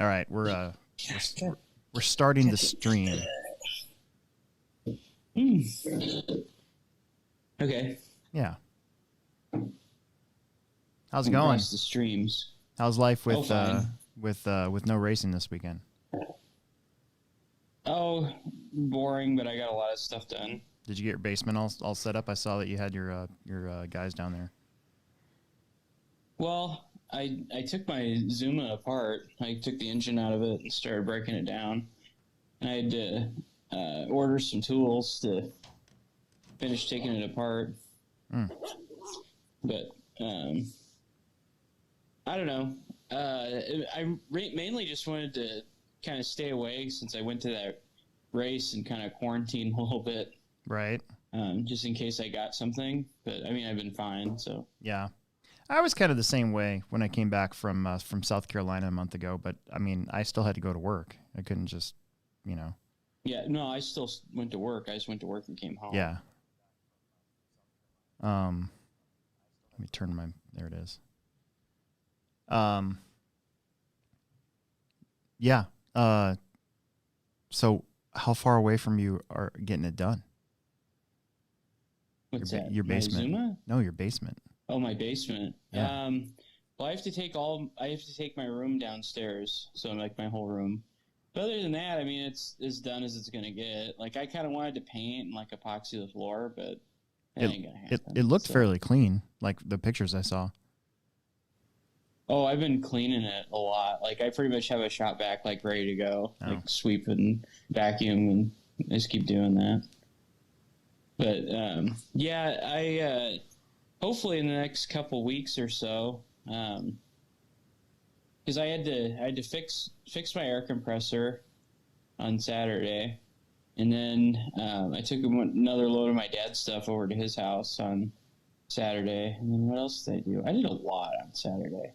All right, we're starting the stream. Okay. Yeah. How's it going? Across the streams. How's life with fine. with no racing this weekend? Oh, boring, but I got a lot of stuff done. Did you get your basement all set up? I saw that you had your guys down there. Well, I took my Zuma apart. I took the engine out of it and started breaking it down. And I had to order some tools to finish taking it apart. But I don't know. I mainly just wanted to kind of stay away since I went to that race and kind of quarantine a little bit. Right. Just in case I got something. But I mean, I've been fine. So yeah, I was kind of the same way when I came back from South Carolina a month ago. But I mean, I still had to go to work. I couldn't just, Yeah, no, I still went to work. I just went to work and came home. Yeah. Let me turn my. There it is. Yeah. So how far away from you are getting it done? What's that? Your basement? My Zuma? No, your basement. Oh, my basement. Yeah. Well, I have to take my room downstairs, so like my whole room. But other than that, I mean, it's as done as it's gonna get. Like I kind of wanted to paint and like epoxy the floor, but it ain't gonna happen. It looked fairly clean, like the pictures I saw. Oh, I've been cleaning it a lot. Like I pretty much have a shop vac like ready to go, like sweep and vacuum, and I just keep doing that. But yeah, I hopefully in the next couple weeks or so, because I had to fix my air compressor on Saturday, and then I took another load of my dad's stuff over to his house on Saturday. And then what else did I do? I did a lot on Saturday.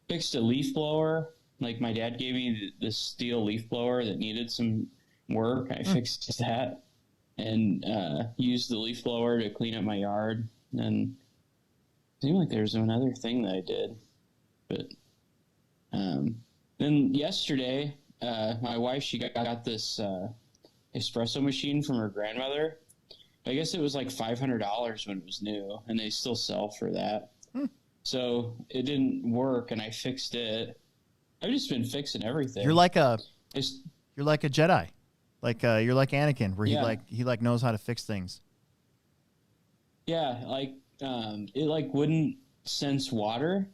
Fixed a leaf blower. Like my dad gave me this steel leaf blower that needed some work. I fixed that and used the leaf blower to clean up my yard. And it seemed like there was another thing that I did. But then yesterday, my wife, she got this espresso machine from her grandmother. I guess it was like $500 when it was new, and they still sell for that. So it didn't work, and I fixed it. I've just been fixing everything. You're like a Jedi, like you're like Anakin, where he knows how to fix things. Yeah, like it like wouldn't sense water,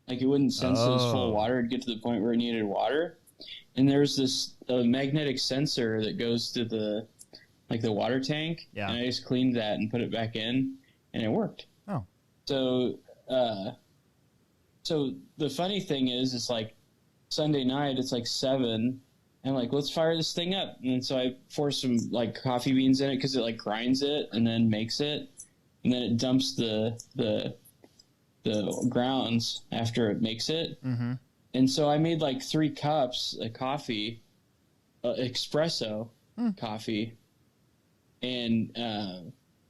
like it wouldn't sense it was full of water. It'd get to the point where it needed water, and there's this magnetic sensor that goes to the water tank. Yeah, and I just cleaned that and put it back in, and it worked. Oh, so the funny thing is, it's like Sunday night, it's like 7, and I'm like, let's fire this thing up. And so I pour some like coffee beans in it because it like grinds it and then makes it, and then it dumps the grounds after it makes it. Mm-hmm. And so I made like 3 cups of coffee, espresso coffee, and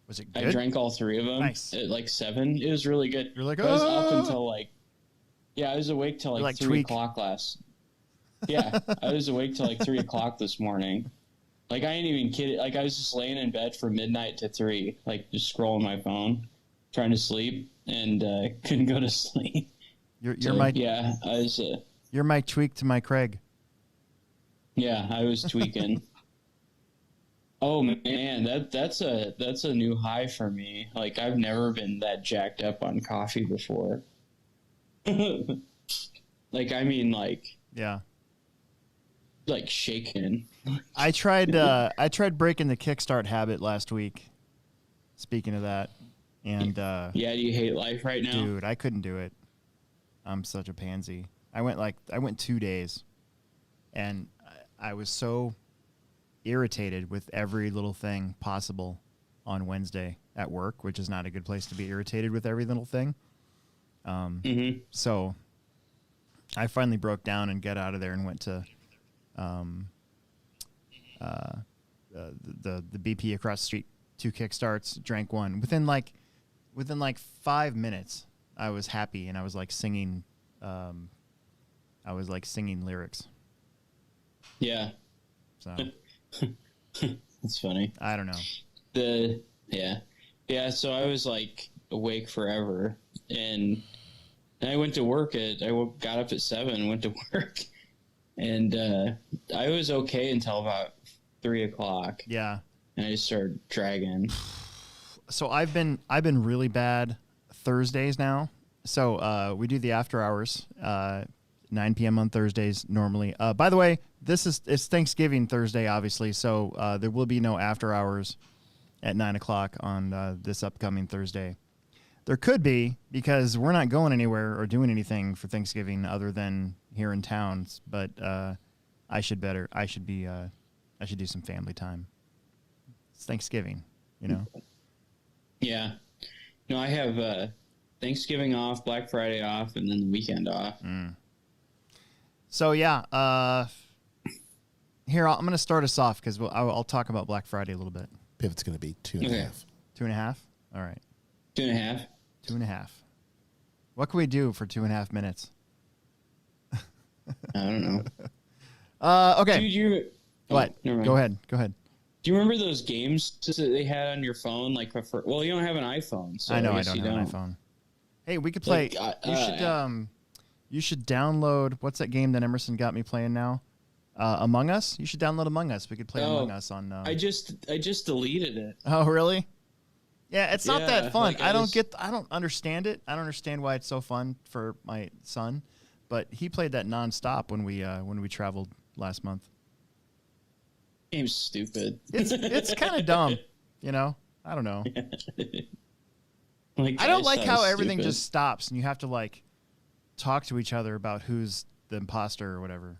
was it good? I drank all 3 of them at like 7. It was really good. You're like, I was up until like, yeah, I was awake till like 3 o'clock Yeah, I was awake till like 3 o'clock this morning. Like I ain't even kidding. Like I was just laying in bed from midnight to 3, like just scrolling my phone, trying to sleep, and couldn't go to sleep. You're my tweak to my Craig. Yeah, I was tweaking. Oh man, that's a new high for me. Like I've never been that jacked up on coffee before. Like I mean, like shaking. I tried breaking the kickstart habit last week. Speaking of that, and do you hate life right now, dude? I couldn't do it. I'm such a pansy. I went 2 days, and I was so irritated with every little thing possible on Wednesday at work, which is not a good place to be irritated with every little thing. So I finally broke down and got out of there and went to the BP across the street, 2 kickstarts, drank 1. Within like 5 minutes, I was happy, and I was like singing I was like singing lyrics. Yeah. So That's funny. I don't know. Yeah. So I was like awake forever, and I went to work got up at 7, went to work, and I was okay until about 3:00. Yeah. And I just started dragging. So I've been really bad Thursdays now. So we do the after hours, 9 p.m. on Thursdays normally. By the way, it's Thanksgiving Thursday, obviously, so there will be no after hours at 9 o'clock on this upcoming Thursday. There could be, because we're not going anywhere or doing anything for Thanksgiving other than here in town. But I should do some family time. It's Thanksgiving, you know. Yeah. No, I have Thanksgiving off, Black Friday off, and then the weekend off. So yeah, here I'm going to start us off because I'll talk about Black Friday a little bit. Pivot's going to be 2.5. 2.5. All right. 2.5. 2.5. What can we do for 2.5 minutes? I don't know. Okay. Dude, what? Go ahead. Do you remember those games that they had on your phone? You don't have an iPhone, so I know I guess don't you have an iPhone. Hey, we could play. You should download. What's that game that Emerson got me playing now? Among Us. You should download Among Us. We could play Among Us on. I just deleted it. Oh really? Yeah, it's not that fun. I don't understand it. I don't understand why it's so fun for my son, but he played that nonstop when we traveled last month. Game's stupid. It's kind of dumb, you know. I don't know. I don't like how everything just stops and you have to like talk to each other about who's the imposter or whatever.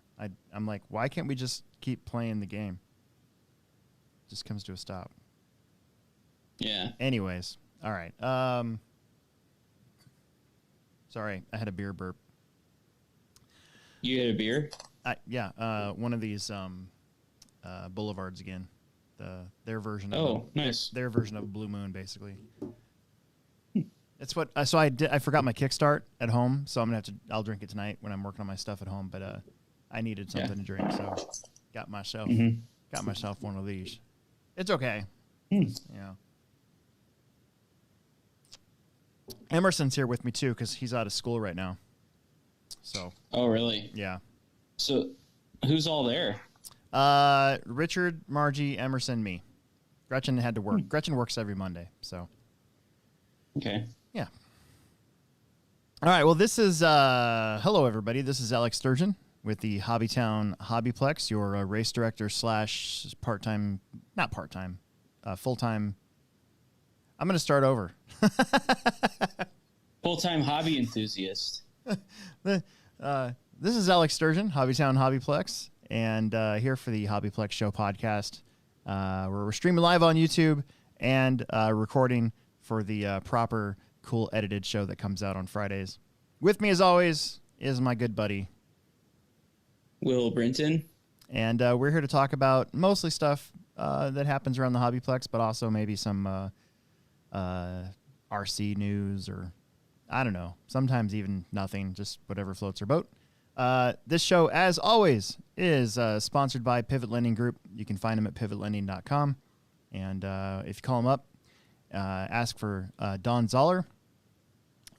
I'm like, why can't we just keep playing the game? Just comes to a stop. Yeah. Anyways, all right. Sorry, I had a beer burp. You had a beer? Yeah. One of these boulevards again. Their version of nice. Their version of Blue Moon, basically. It's what. So I forgot my Kickstart at home, so I'll drink it tonight when I'm working on my stuff at home. But I needed something to drink, so got myself one of these. It's okay. You know. Emerson's here with me too because he's out of school right now. So. Oh really? Yeah. So, who's all there? Richard, Margie, Emerson, me. Gretchen had to work. Gretchen works every Monday, so. Okay. Yeah. All right. Well, this is hello everybody. This is Alex Sturgeon with the Hobbytown HobbyPlex, your race director / part-time, not part-time, full-time. I'm going to start over. Full-time hobby enthusiast. This is Alex Sturgeon, Hobbytown HobbyPlex, and here for the HobbyPlex Show podcast. We're streaming live on YouTube and recording for the proper, cool, edited show that comes out on Fridays. With me, as always, is my good buddy, Will Brinton. And we're here to talk about mostly stuff that happens around the Hobbyplex, but also maybe some RC news or, I don't know, sometimes even nothing, just whatever floats our boat. This show, as always, is sponsored by Pivot Lending Group. You can find them at pivotlending.com. And if you call them up, ask for Don Zoller.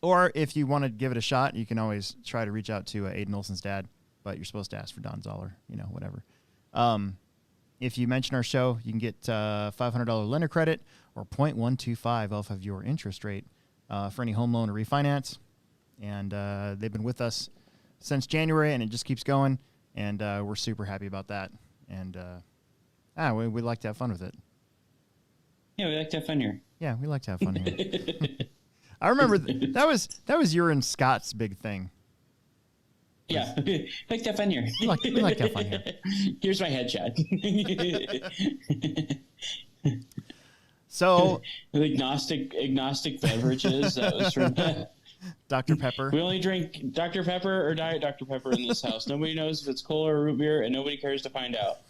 Or if you want to give it a shot, you can always try to reach out to Aiden Olson's dad, but you're supposed to ask for Don Zoller, whatever. If you mention our show, you can get $500 lender credit or 0.125 off of your interest rate for any home loan or refinance. And they've been with us since January, and it just keeps going, and we're super happy about that. And we like to have fun with it. Yeah, we like to have fun here. Yeah, we like to have fun here. I remember that was your and Scott's big thing. Yeah, we like to have fun here. We like to have fun here. Here's my headshot. So agnostic beverages. That was from Dr. Pepper. We only drink Dr. Pepper or Diet Dr. Pepper in this house. Nobody knows if it's cola or root beer, and nobody cares to find out.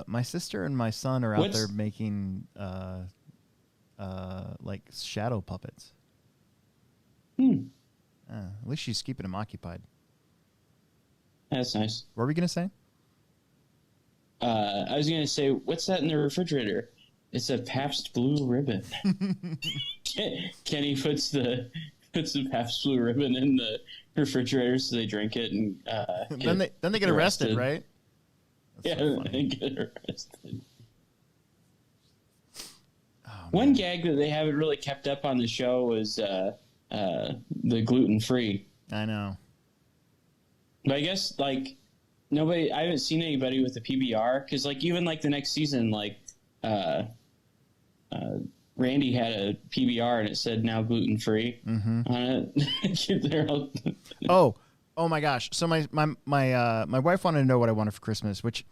My sister and my son are out there making like shadow puppets. At least she's keeping him occupied. That's nice. What were we gonna say? I was gonna say, what's that in the refrigerator? It's a Pabst Blue Ribbon. Kenny puts the Pabst Blue Ribbon in the refrigerator so they drink it and then they get arrested, right? That's so they get arrested. Oh, one gag that they haven't really kept up on the show was the gluten-free. I know. But I guess, like, I haven't seen anybody with a PBR, because, like, even, like, the next season, like, Randy had a PBR and it said now gluten-free on it. Oh my gosh. So my wife wanted to know what I wanted for Christmas, which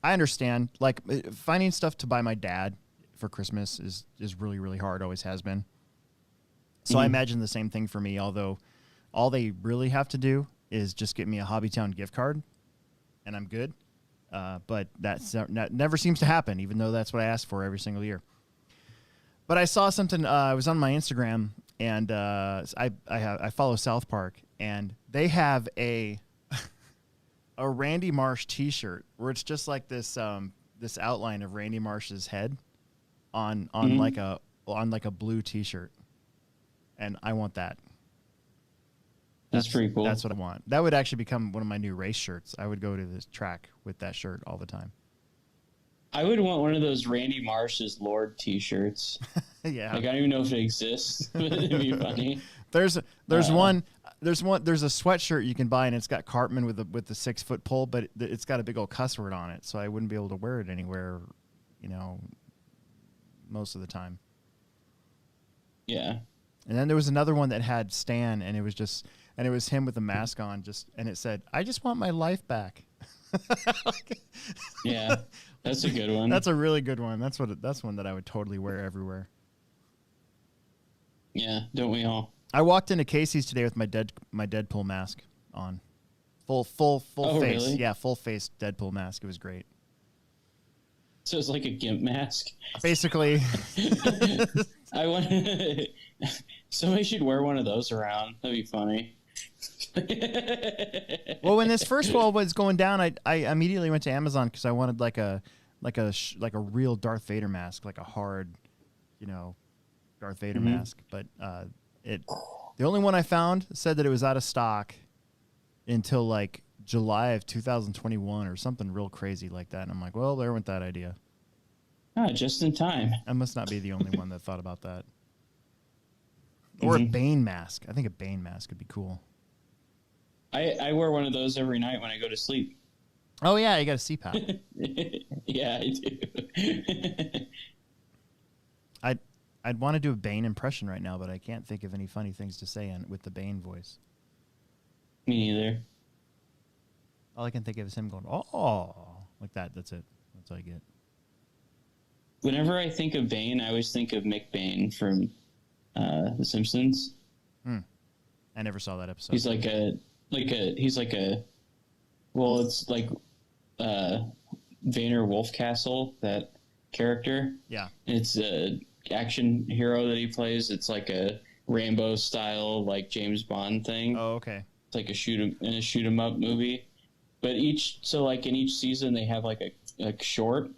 I understand. Like, finding stuff to buy my dad for Christmas is really, really hard, always has been. So I imagine the same thing for me, although all they really have to do is just get me a Hobbytown gift card and I'm good. But that never seems to happen, even though that's what I ask for every single year. But I saw something. I was on my Instagram, and I follow South Park, and they have a Randy Marsh T-shirt where it's just like this this outline of Randy Marsh's head on like a blue T-shirt, and I want that. That's pretty cool. That's what I want. That would actually become one of my new race shirts. I would go to this track with that shirt all the time. I would want one of those Randy Marsh's Lord T-shirts. Yeah, like I don't even know if it exists, but it'd be funny. There's a sweatshirt you can buy, and it's got Cartman with the 6-foot pole, but it's got a big old cuss word on it, so I wouldn't be able to wear it anywhere, most of the time. Yeah. And then there was another one that had Stan, and it was him with a mask on, and it said, "I just want my life back." Yeah, that's a good one. That's a really good one. That's one that I would totally wear everywhere. Yeah, don't we all? I walked into Casey's today with my Deadpool mask on, full Oh, face. really? Yeah, full face Deadpool mask. It was great. So it's like a GIMP mask. Basically. I want. Somebody should wear one of those around. That'd be funny. Well, when this first wall was going down, I immediately went to Amazon because I wanted like a real Darth Vader mask, like a hard, Darth Vader mask. But the only one I found said that it was out of stock until like July of 2021 or something real crazy like that. And I'm like, well, there went that idea. Ah, just in time. I must not be the only one that thought about that. Or a Bane mask. I think a Bane mask would be cool. I wear one of those every night when I go to sleep. Oh, yeah, you got a CPAP. Yeah, I do. I'd want to do a Bane impression right now, but I can't think of any funny things to say with the Bane voice. Me neither. All I can think of is him going, "Oh," like that. That's it. That's all I get. Whenever I think of Bane, I always think of Mick Bane from The Simpsons. I never saw that episode. He's like a well, it's like Vader Wolfcastle, that character. Yeah. It's a action hero that he plays. It's like a Rambo style, like James Bond thing. Oh, okay. It's like a shoot 'em up movie. But in each season they have like a short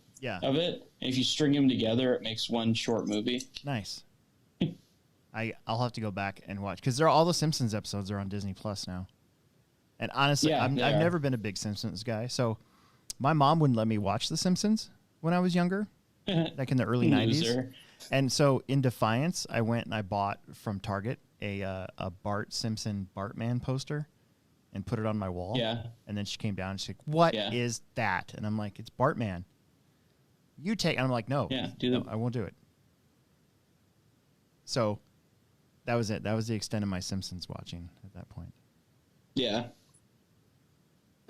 of it. And if you string them together, it makes one short movie. Nice. I'll have to go back and watch because all the Simpsons episodes are on Disney Plus now. And honestly, I've never been a big Simpsons guy. So my mom wouldn't let me watch The Simpsons when I was younger, like in the early 90s. And so in defiance, I went and I bought from Target a Bart Simpson Bartman poster and put it on my wall. Yeah. And then she came down and she's like, "What is that?" And I'm like, "It's Bartman. You take." And I'm like, "No, I won't do it." So that was it. That was the extent of my Simpsons watching at that point. Yeah.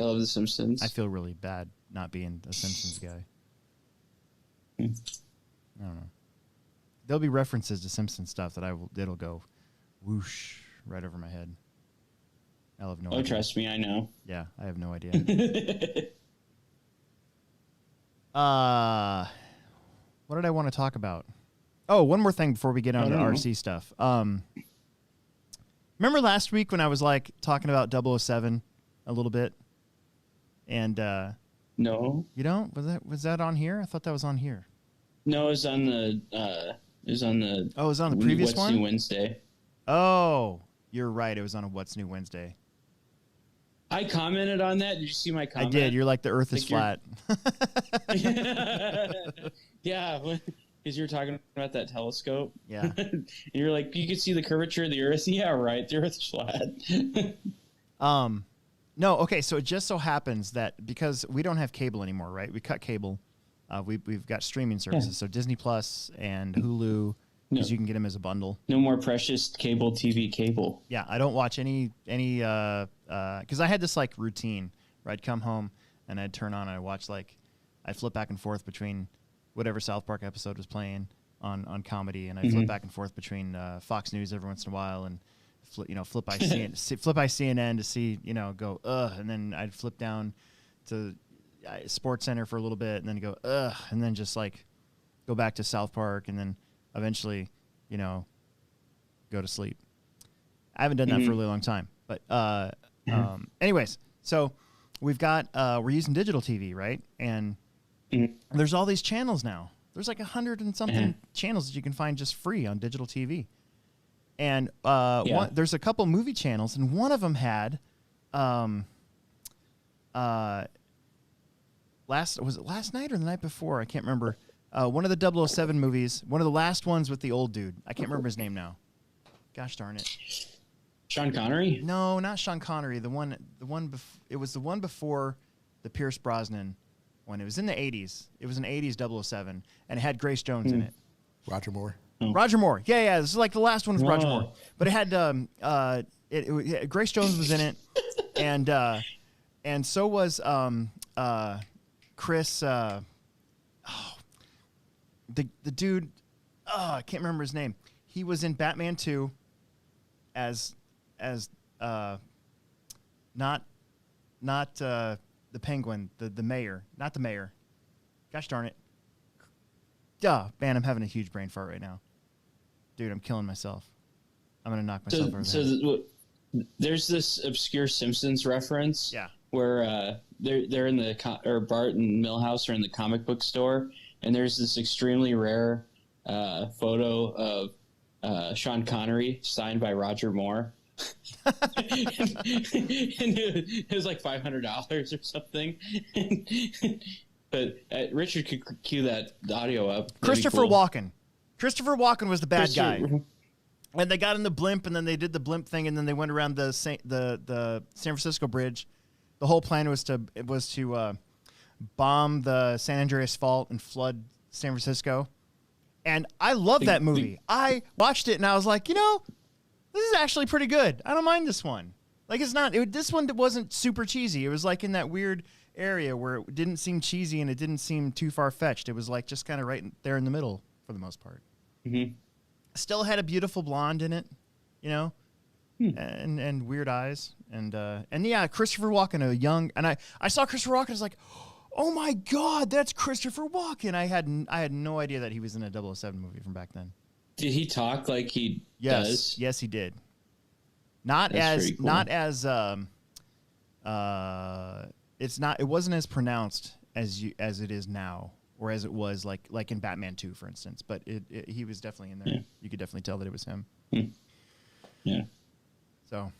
I love The Simpsons. I feel really bad not being a Simpsons guy. I don't know. There'll be references to Simpsons stuff that it'll go whoosh right over my head. I'll have no idea. Oh, trust me, I know. Yeah, I have no idea. What did I want to talk about? Oh, one more thing before we get on to RC stuff. Remember last week when I was like talking about 007 a little bit? And No. you don't? Was that on here? I thought that was on here. No, it was on the Oh, it was on the previous What's one? New Wednesday. Oh, you're right. It was on a What's New Wednesday. I commented on that. Did you see my comment? I did. You're like the Earth is flat. Yeah, because you were talking about that telescope. Yeah. And you're like, you can see the curvature of the Earth. Yeah, right. The Earth is flat. No, okay. So it just so happens that because we don't have cable anymore, right? We cut cable. We've got streaming services, so Disney Plus and Hulu, because you can get them as a bundle. No more precious cable TV cable. Yeah, I don't watch any because I had this like routine where I'd come home and I'd turn on and I'd watch I'd flip back and forth between whatever South Park episode was playing on comedy, and I'd flip back and forth between Fox News every once in a while and flip by CNN to see go and then I'd flip down to Sports Center for a little bit and then go and then just like go back to South Park and then eventually go to sleep. I haven't done that for a really long time, but anyways, so we've got we're using digital TV, right? And there's all these channels now. There's like 100 and something channels that you can find just free on digital TV. And there's a couple movie channels, and one of them had was it last night or the night before? I can't remember. One of the 007 movies, one of the last ones with the old dude. I can't remember his name now. Gosh darn it. Sean Connery? No, not Sean Connery. It was the one before the Pierce Brosnan one. It was in the 80s. It was an 80s 007, and it had Grace Jones in it. Roger Moore. Roger Moore. Yeah. This is like the last one with Roger Moore. But it had Grace Jones was in it, and so was Chris. The dude. I can't remember his name. He was in Batman 2 as not the Penguin, the mayor, not the mayor. Gosh darn it. Duh, man, I'm having a huge brain fart right now. Dude, I'm killing myself. I'm going to knock myself over the head. There's this obscure Simpsons reference where they're in or Bart and Milhouse are in the comic book store, and there's this extremely rare photo of Sean Connery signed by Roger Moore. And it was like $500 or something. But Richard could cue the audio up. Christopher Walken. Christopher Walken was the bad guy. And they got in the blimp, and then they did the blimp thing, and then they went around the San Francisco Bridge. The whole plan was to bomb the San Andreas Fault and flood San Francisco. And I love that movie. I watched it, and I was like, this is actually pretty good. I don't mind this one. Like, this one wasn't super cheesy. It was like in that weird area where it didn't seem cheesy and it didn't seem too far-fetched. It was like just kind of right there in the middle for the most part. Mm-hmm. Still had a beautiful blonde in it, and weird eyes. And yeah, Christopher Walken, and I saw Christopher Walken, I was like, oh my God, that's Christopher Walken. I had no idea that he was in a 007 movie from back then. Did he talk like he does? Yes, he did. It wasn't as pronounced as it is now, or as it was like in Batman 2, for instance. But he was definitely in there. Yeah. You could definitely tell that it was him. Yeah. So,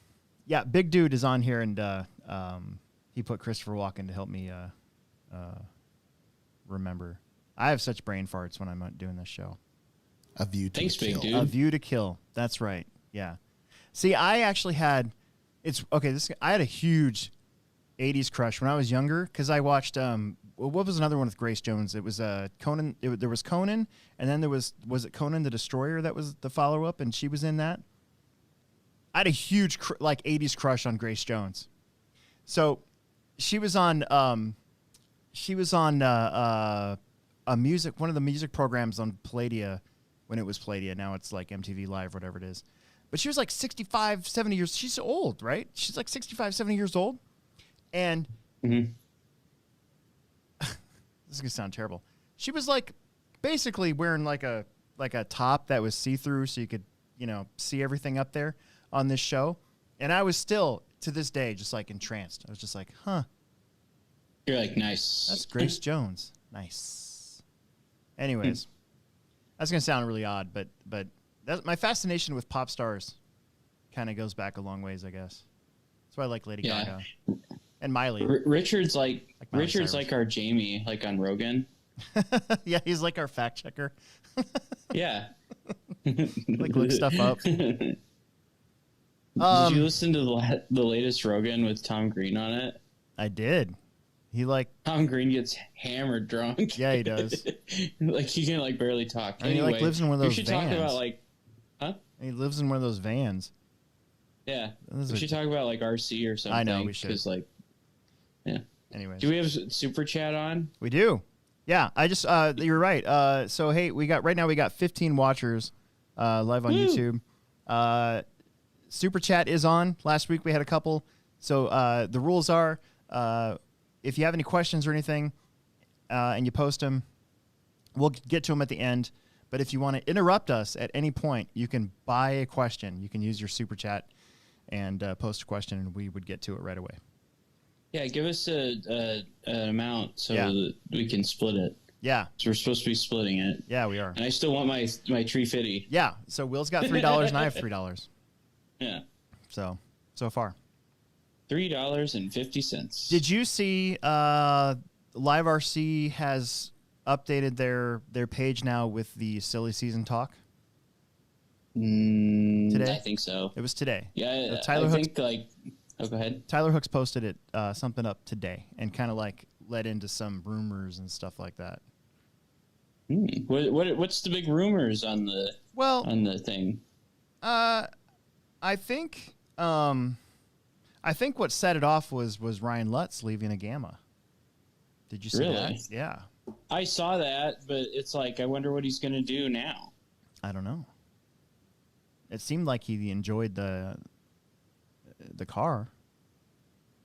yeah, Big Dude is on here, and he put Christopher Walken to help me remember. I have such brain farts when I'm doing this show. A View to Kill. Big Dude. A View to Kill. That's right. Yeah. See, I actually had I had a huge 80s crush when I was younger, because I watched what was another one with Grace Jones? It was Conan. There was Conan, and then was it Conan the Destroyer that was the follow up, and she was in that. I had a huge 80s crush on Grace Jones. So she was on one of the music programs on Palladia when it was Palladia. Now it's like MTV Live, whatever it is. But she was like 65, 70 years. She's old, right? She's like 65, 70 years old. And this is going to sound terrible. She was like basically wearing like a top that was see-through so you could, see everything up there. on this show, and I was still to this day just like entranced. I was just like, huh. You're like, nice. That's Grace Jones. Nice. Anyways, that's gonna sound really odd, but that's my fascination with pop stars. Kind of goes back a long ways, I guess. That's why I like Lady Gaga and Miley. Richard's Miley Richard's Cyrus. like our Jamie, like on Rogan. Yeah, he's like our fact checker. Yeah. Like look stuff up. Did you listen to the latest Rogan with Tom Green on it? I did. He like Tom Green gets hammered drunk. Yeah, he does. Like he can like barely talk. And anyway, he like lives in one of those we should vans. talk about like, huh? He lives in one of those vans. Yeah, Those we are- should talk about like RC or something. I know, we should. 'cause, like, yeah. Anyways, Do we have super chat on? we do. Yeah, I just you're right. So hey, we got 15 watchers live on Woo! YouTube. Super chat is on. Last week we had a couple. So the rules are if you have any questions or anything and you post them, we'll get to them at the end. But if you want to interrupt us at any point, you can buy a question. You can use your super chat and post a question, and we would get to it right away. Yeah, give us an amount so Yeah. that we can split it. Yeah, So we're supposed to be splitting it. yeah, we are. And I still want my tree fitty. Yeah, so Will's got $3 and I have $3. Yeah. So far. $3.50. Did you see Live RC has updated their page now with the silly season talk? Today? I think so. It was today. Yeah, Tyler I Hooks- think like. Oh, go ahead. Tyler Hooks posted it something up today and kind of like led into some rumors and stuff like that. What's the big rumors on the thing? I think what set it off was Ryan Lutz leaving a Gamma. Did you see Really? that? Yeah. I saw that, but it's like I wonder what he's going to do now. I don't know. It seemed like he enjoyed the car.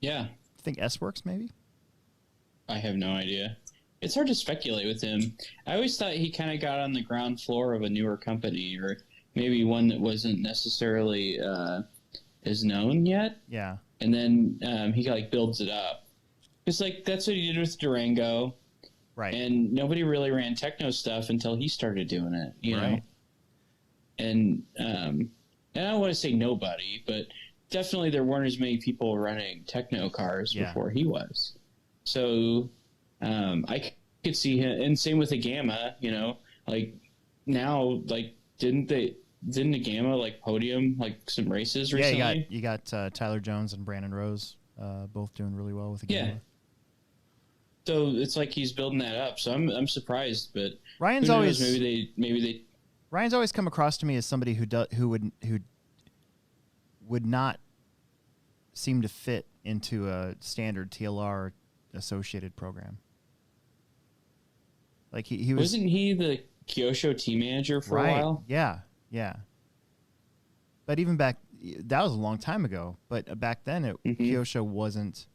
Yeah, I think S-Works maybe? I have no idea. It's hard to speculate with him. I always thought he kind of got on the ground floor of a newer company, or maybe one that wasn't necessarily as known yet. Yeah. And then he like builds it up. It's like that's what he did with Durango, Right. and nobody really ran techno stuff until he started doing it. You know. Right. And I don't want to say nobody, but definitely there weren't as many people running techno cars Yeah. before he was. So I could see him, and same with the Gamma. You know, like now, like didn't the Gamma like podium like some races recently? Yeah, you got Tyler Jones and Brandon Rose both doing really well with the Gamma. Yeah. So it's like he's building that up. So I'm surprised, but Ryan's who knows? always maybe they Ryan's always come across to me as somebody who would not seem to fit into a standard TLR associated program. Like he was wasn't he the Kyosho team manager for a while? Yeah. But even back, that was a long time ago. But back then, Kyosho wasn't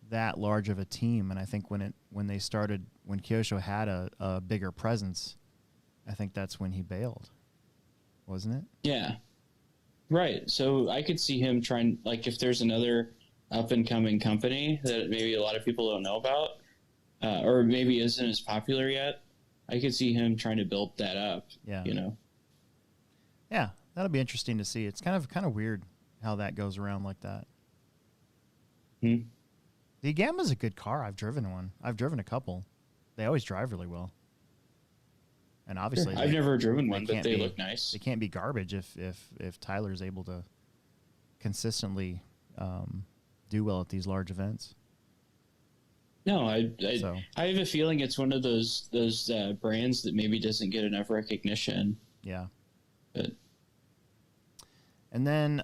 that large of a team, and I think when Kyosho had a bigger presence, I think that's when he bailed, wasn't it? Yeah. Right. So I could see him trying, like, if there's another up and coming company that maybe a lot of people don't know about, or maybe isn't as popular yet, I could see him trying to build that up. Yeah. You know? Yeah, that'll be interesting to see. It's kind of weird how that goes around like that. The Gamma's a good car. I've driven one. I've driven a couple. They always drive really well. And obviously, I've never driven one, but can't they be- look nice. They can't be garbage if Tyler's able to consistently do well at these large events. No, I So. have a feeling it's one of those brands that maybe doesn't get enough recognition. Yeah. But And then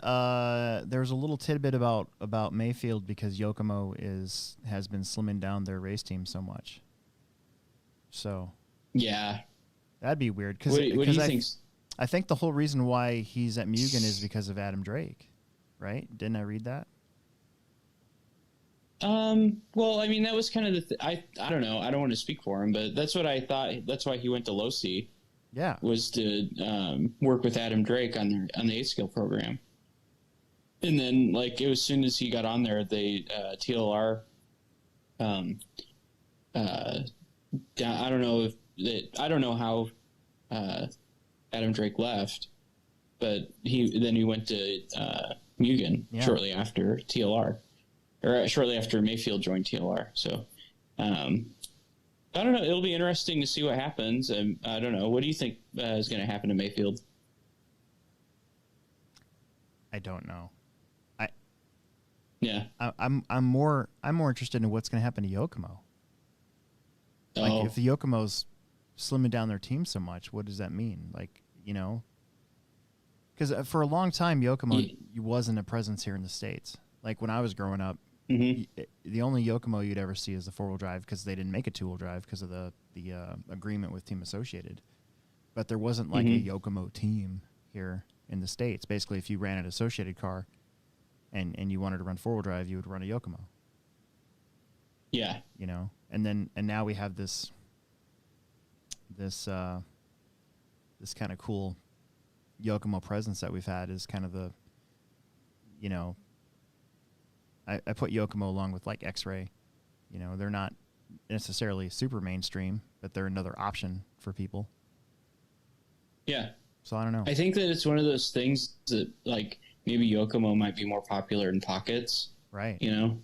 there's a little tidbit about Mayfield because Yokomo has been slimming down their race team so much. So yeah, that'd be weird because what do you think? I think the whole reason why he's at Mugen is because of Adam Drake, right? Didn't I read that? Well, I mean, that was kind of I don't know. I don't want to speak for him, but that's what I thought. That's why he went to Losi, Yeah. was to work with Adam Drake on the 8-scale program. And then, like, it was as soon as he got on there, they TLR. I don't know I don't know how Adam Drake left, but he went to Mugen shortly after TLR, or shortly after Mayfield joined TLR. So, I don't know. It'll be interesting to see what happens. I don't know. What do you think is going to happen to Mayfield? I don't know. Yeah. I'm more interested in what's going to happen to Yokomo. Like, if the Yokomo's slimming down their team so much, what does that mean? Like, you know, because for a long time, Yokomo wasn't a presence here in the States. Like, when I was growing up, the only Yokomo you'd ever see is the 4-wheel drive, because they didn't make a 2-wheel drive because of the agreement with Team Associated. But there wasn't like a Yokomo team here in the States. Basically, if you ran an Associated car and you wanted to run 4-wheel drive, you would run a Yokomo. Yeah. You know, and now we have this kind of cool Yokomo presence that we've had is kind of the, you know, I put Yokomo along with like X-Ray. You know, they're not necessarily super mainstream, but they're another option for people. Yeah. So I don't know. I think that it's one of those things that, like, maybe Yokomo might be more popular in pockets. Right. You know?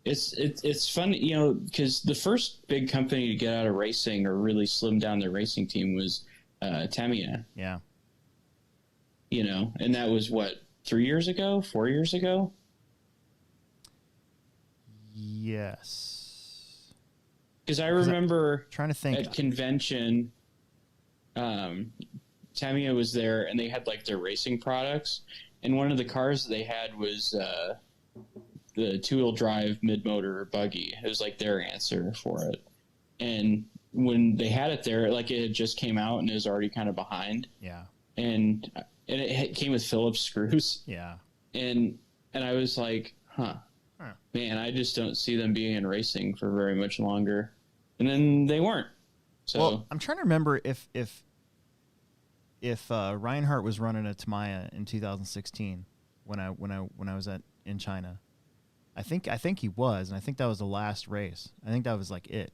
It's fun, you know, because the first big company to get out of racing or really slim down their racing team was Tamiya. Yeah. You know, and that was what, 4 years ago? Yes. Because I remember trying to think at convention, Tamiya was there and they had like their racing products, and one of the cars they had was the 2-wheel drive mid-motor buggy. It was like their answer for it. And when they had it there, like, it had just came out and it was already kind of behind. Yeah. And it came with Phillips screws. Yeah. And I was like, man, I just don't see them being in racing for very much longer. And then they weren't. So, well, I'm trying to remember if Reinhardt was running a Tamiya in 2016 when I was in China. I think he was, and I think that was the last race. I think that was like it.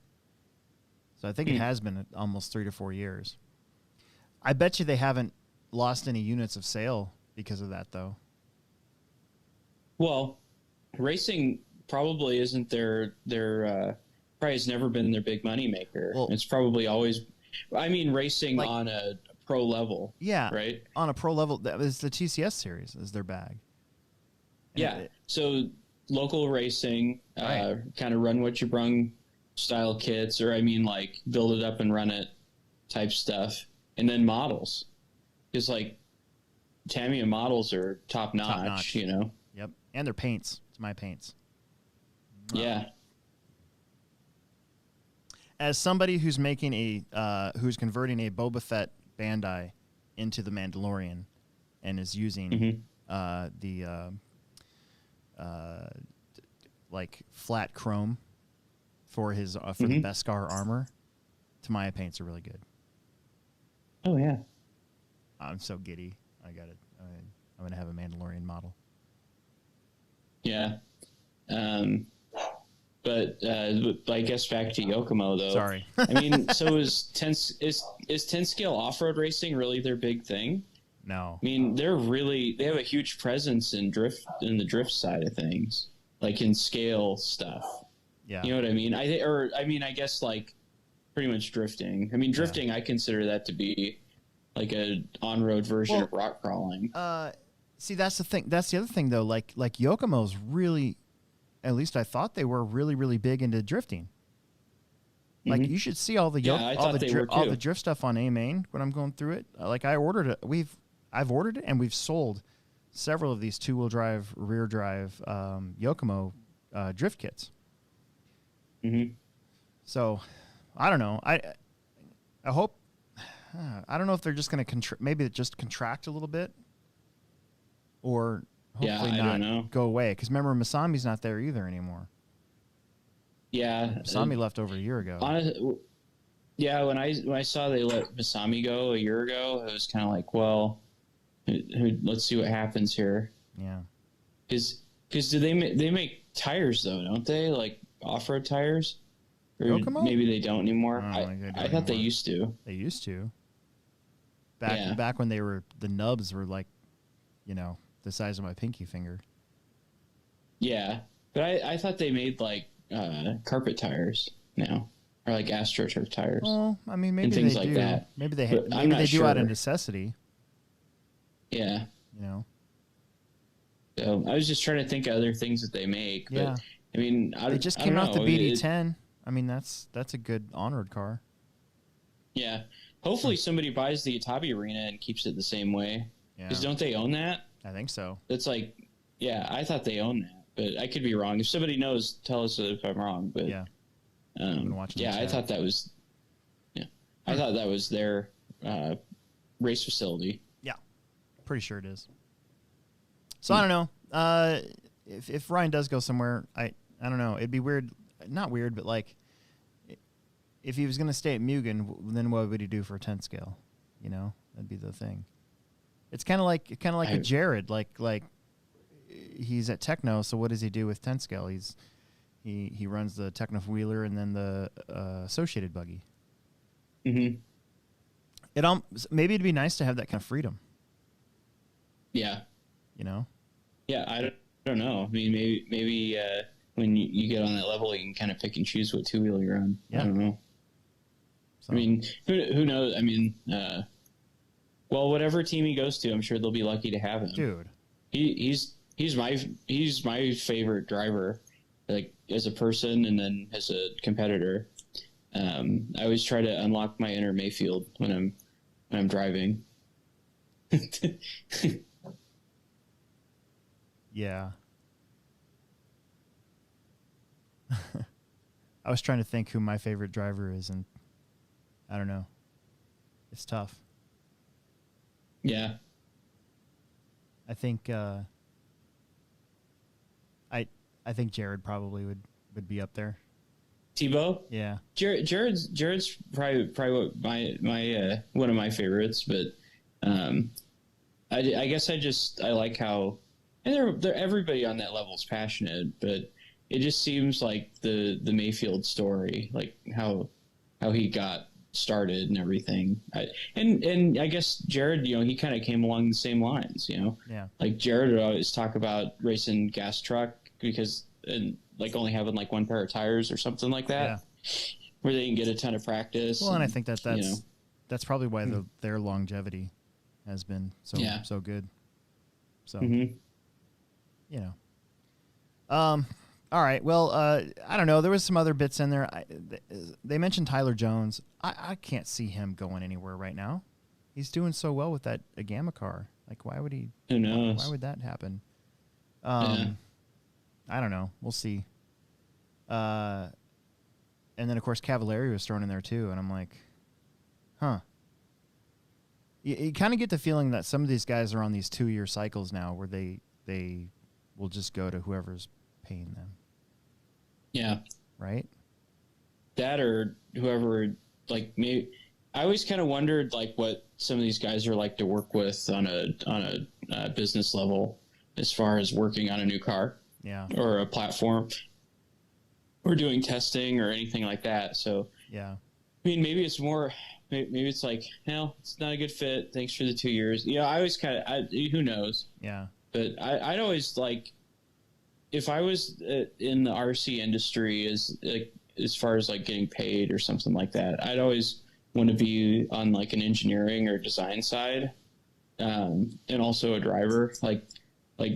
So I think it has been almost 3 to 4 years. I bet you they haven't lost any units of sale because of that, though. Well, racing probably isn't their probably has never been their big money maker. Well, it's probably always, I mean, racing like, on a pro level. Yeah. Right. On a pro level, that was the TCS series is their bag. And so local racing, kind of run what you brung style kits, or I mean, like, build it up and run it type stuff. And then models. Because, like, Tamiya models are top notch, you know? Yep. And their paints. It's my paints. Yeah. As somebody who's making who's converting a Boba Fett Bandai into the Mandalorian and is using like flat chrome for his for the Beskar armor, Tamiya paints are really good. Oh yeah. I'm so giddy. I got it. I'm gonna have a Mandalorian model. Yeah. But I guess back to Yokomo though. Sorry. I mean, so is 10 scale off-road racing really their big thing? No. I mean, they have a huge presence in the drift side of things, like in scale stuff. Yeah. You know what I mean? I guess like pretty much drifting. I mean, drifting, I consider that to be like a on-road version of rock crawling. See, that's the thing. That's the other thing though. Like Yokomo's really, at least I thought they were really, really big into drifting. Like you should see all the drift stuff on A-Main when I'm going through it. Like I ordered it. I've ordered it and we've sold several of these 2-wheel drive, rear drive Yokomo drift kits. Mm-hmm. So I don't know. I hope. I don't know if they're just going to maybe just contract a little bit, or hopefully not go away. Because remember, Masami's not there either anymore. Yeah. Masami left over a year ago. Yeah, when I saw they let Masami go a year ago, it was kind of like, well, let's see what happens here. Yeah. Because they make tires though, don't they? Like off-road tires? Or Kokomo? maybe they don't anymore. I thought they used to. They used to. Back when the nubs were like, the size of my pinky finger. Yeah, but I thought they made like carpet tires now, or like AstroTurf tires. Well, I mean, maybe and things they like do. that. Maybe they sure. do out of necessity. Yeah. So I was just trying to think of other things that they make. Yeah. But, I mean, they just came out the BD10. I mean, that's a good on-road car. Yeah. Hopefully somebody buys the Atabi Arena and keeps it the same way. Because don't they own that? I think so. It's like, yeah, I thought they owned that, but I could be wrong. If somebody knows, tell us if I'm wrong. But yeah, I thought that was, I thought that was their race facility. Yeah, pretty sure it is. So I don't know. If Ryan does go somewhere, I don't know. It'd be weird, not weird, but like, if he was going to stay at Mugen, then what would he do for a 10 scale? That'd be the thing. It's kind of like a Jared, like he's at Techno. So what does he do with 10 scale? He runs the Techno wheeler and then the associated buggy. Mm-hmm. Maybe it'd be nice to have that kind of freedom. Yeah. Yeah, I don't know. I mean, maybe when you get on that level, you can kind of pick and choose what two-wheel you're on. Yeah. I don't know. So. I mean, who knows? I mean, well, whatever team he goes to, I'm sure they'll be lucky to have him. Dude, he's my favorite driver, like as a person and then as a competitor. I always try to unlock my inner Mayfield when I'm driving. Yeah. I was trying to think who my favorite driver is, and I don't know. It's tough. Yeah. I think I think Jared probably would be up there. Tebow? Yeah. Jared's probably my one of my favorites, but I guess I like how, and they're everybody on that level is passionate, but it just seems like the Mayfield story, like how he got started and everything. And I guess Jared, he kind of came along the same lines, Yeah. Like Jared would always talk about racing gas truck and like only having like one pair of tires or something like that, where they can get a ton of practice. Well, and I think that's probably why their longevity has been so good. So, all right. Well, I don't know. There was some other bits in there. They mentioned Tyler Jones. I can't see him going anywhere right now. He's doing so well with that Gamma car. Like, why would he? Who knows? Why would that happen? I don't know. We'll see. And then, of course, Cavallari was thrown in there, too. And I'm like, huh. You kind of get the feeling that some of these guys are on these 2-year cycles now where they will just go to whoever's paying them. Yeah. Right? That or whoever, like, maybe. I always kind of wondered, like, what some of these guys are like to work with on a business level as far as working on a new car. Yeah. Or a platform. Or doing testing or anything like that. So, yeah. I mean, maybe it's more, maybe it's like, it's not a good fit. Thanks for the 2 years. I always who knows? Yeah. But I'd always like, if I was in the RC industry as far as like getting paid or something like that, I'd always want to be on like an engineering or design side, and also a driver like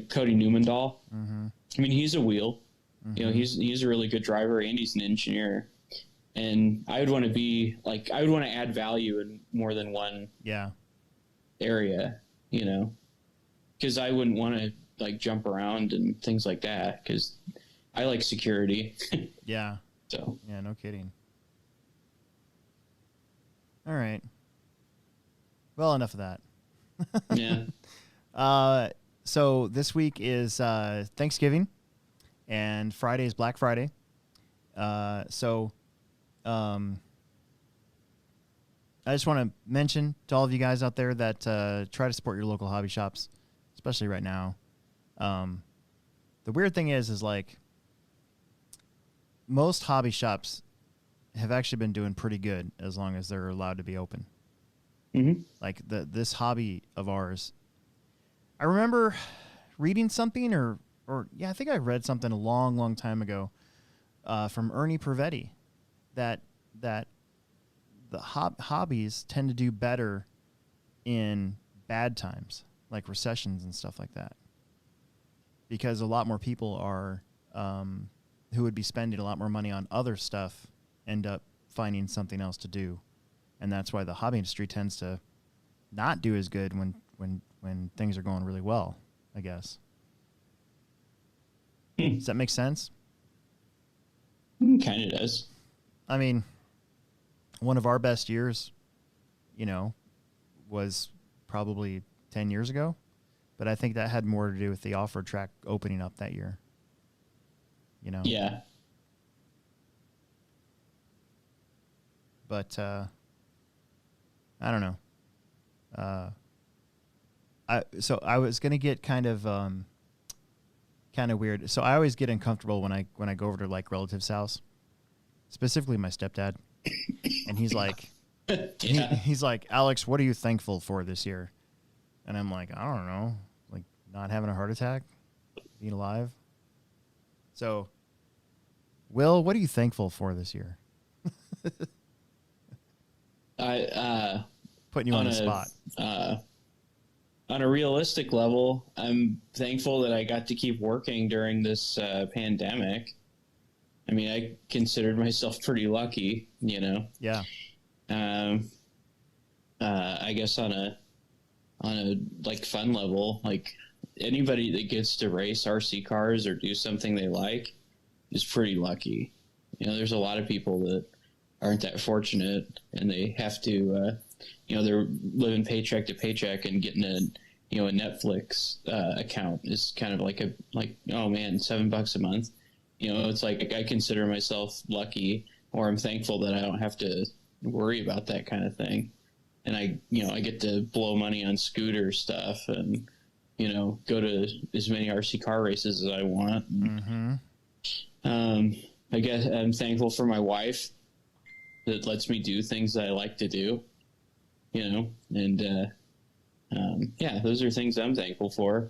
Cody Newmandahl. Mm-hmm. I mean, he's a wheel. Mm-hmm. He's a really good driver and he's an engineer. And I would want to add value in more than one area, because I wouldn't want to like jump around and things like that because I like security. Yeah. So. Yeah, no kidding. All right. Well, enough of that. Yeah. So this week is Thanksgiving, and Friday is Black Friday. So, I just want to mention to all of you guys out there that try to support your local hobby shops, especially right now. The weird thing is like most hobby shops have actually been doing pretty good as long as they're allowed to be open. Mm-hmm. Like this hobby of ours, I remember reading something or yeah, I think I read something a long, long time ago from Ernie Pervetti that the hobbies tend to do better in bad times, like recessions and stuff like that, because a lot more people are who would be spending a lot more money on other stuff end up finding something else to do, and that's why the hobby industry tends to not do as good when things are going really well, I guess. Does that make sense? Kind of does. I mean, one of our best years, was probably 10 years ago, but I think that had more to do with the off-road track opening up that year. Yeah. But I don't know. I was gonna get kind of weird. So I always get uncomfortable when I go over to like relatives' house, specifically my stepdad, and he's like, he's like, Alex, what are you thankful for this year? And I'm like, I don't know, like not having a heart attack, being alive. So, Will, what are you thankful for this year? Putting you on the spot. On a realistic level, I'm thankful that I got to keep working during this pandemic. I mean, I considered myself pretty lucky, Yeah. I guess on a like fun level, like anybody that gets to race RC cars or do something they like is pretty lucky. There's a lot of people that aren't that fortunate, and they have to, they're living paycheck to paycheck, and getting a Netflix account is kind of like oh man, $7 a month. It's like I consider myself lucky, or I'm thankful that I don't have to worry about that kind of thing. And I get to blow money on scooter stuff and, go to as many RC car races as I want. And, I guess I'm thankful for my wife that lets me do things that I like to do, and, yeah, those are things I'm thankful for.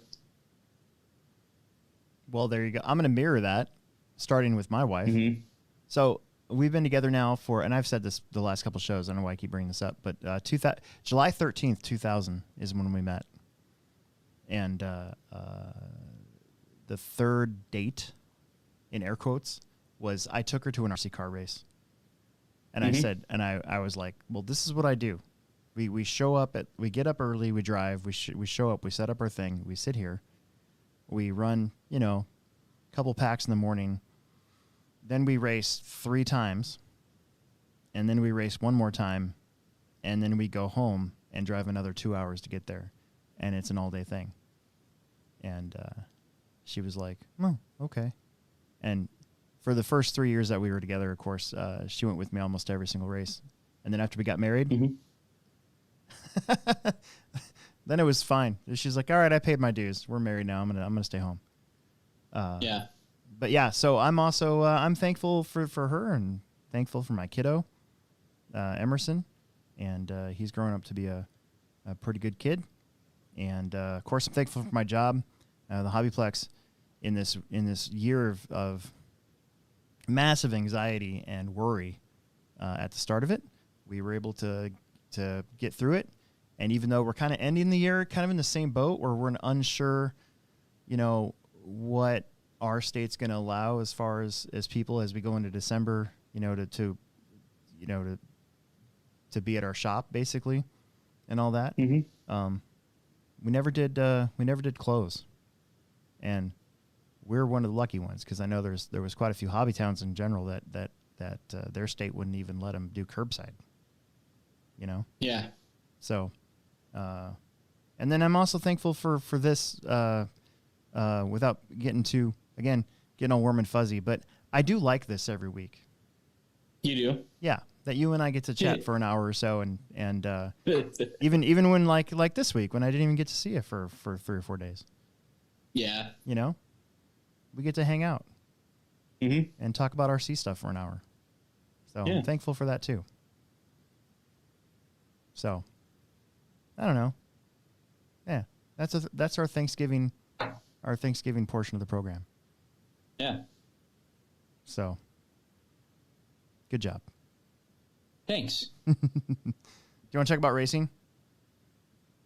Well, there you go. I'm going to mirror that, starting with my wife. Mm-hmm. So we've been together now and I've said this the last couple of shows, I don't know why I keep bringing this up, but July 13th, 2000 is when we met. And the third date, in air quotes, was I took her to an RC car race. And I said, and I was like, well, this is what I do. We show up we get up early, we drive, we show up, we set up our thing, we sit here, we run, a couple packs in the morning, then we race 3 times, and then we race one more time, and then we go home and drive another 2 hours to get there, and it's an all-day thing. And she was like, oh, okay. And for the first 3 years that we were together, of course, she went with me almost every single race. And then after we got married, then it was fine. She's like, all right, I paid my dues. We're married now. I'm gonna stay home. Yeah. But yeah, so I'm also I'm thankful for her, and thankful for my kiddo, Emerson, and he's growing up to be a pretty good kid. And of course, I'm thankful for my job, the HobbyPlex, in this year of massive anxiety and worry. At the start of it, we were able to get through it, and even though we're kind of ending the year kind of in the same boat where we're unsure, what our state's going to allow as far as people as we go into December, to be at our shop basically, and all that. We never did close, and we're one of the lucky ones, because I know there was quite a few hobby towns in general that their state wouldn't even let them do curbside. Yeah. So, and then I'm also thankful for this. Without getting all warm and fuzzy, but I do like this every week. You do? Yeah, that you and I get to chat for an hour or so, and even when like this week when I didn't even get to see you for 3 or 4 days. Yeah. You know, we get to hang out and talk about RC stuff for an hour. So I'm thankful for that too. So I don't know. Yeah, that's our Thanksgiving portion of the program. Yeah. So good job. Thanks. Do you want to talk about racing?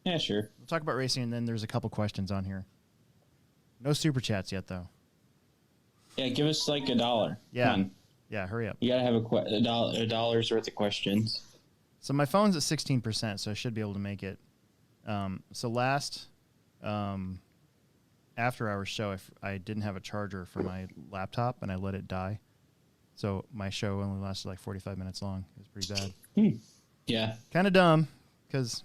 Yeah, sure. We'll talk about racing, and then there's a couple questions on here. No super chats yet, though. Yeah, give us like $1. Yeah. Come on. Yeah, hurry up. You gotta have a dollar's worth of questions. So my phone's at 16%, so I should be able to make it. So last after hours show, I didn't have a charger for my laptop, and I let it die. So my show only lasted like 45 minutes long. It was pretty bad. Yeah. Kind of dumb, because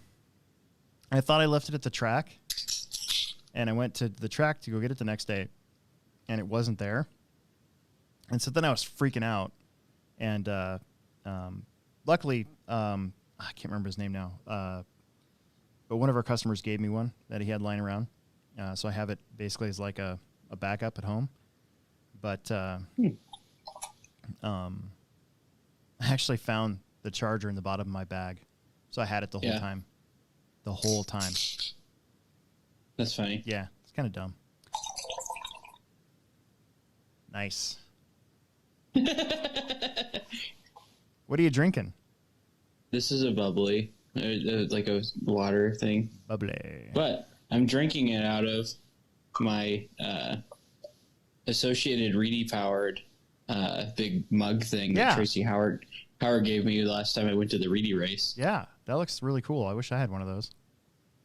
I thought I left it at the track, and I went to the track to go get it the next day, and it wasn't there. And so then I was freaking out, and luckily, I can't remember his name now, but one of our customers gave me one that he had lying around, so I have it basically as like a backup at home. But I actually found the charger in the bottom of my bag, so I had it the whole time. The whole time. That's funny. Yeah, it's kind of dumb. Nice. What are you drinking? This is a bubbly, like a water thing. Bubbly. But I'm drinking it out of my Associated Reedy powered big mug thing that Tracy Howard gave me the last time I went to the Reedy race. Yeah, that looks really cool. I wish I had one of those.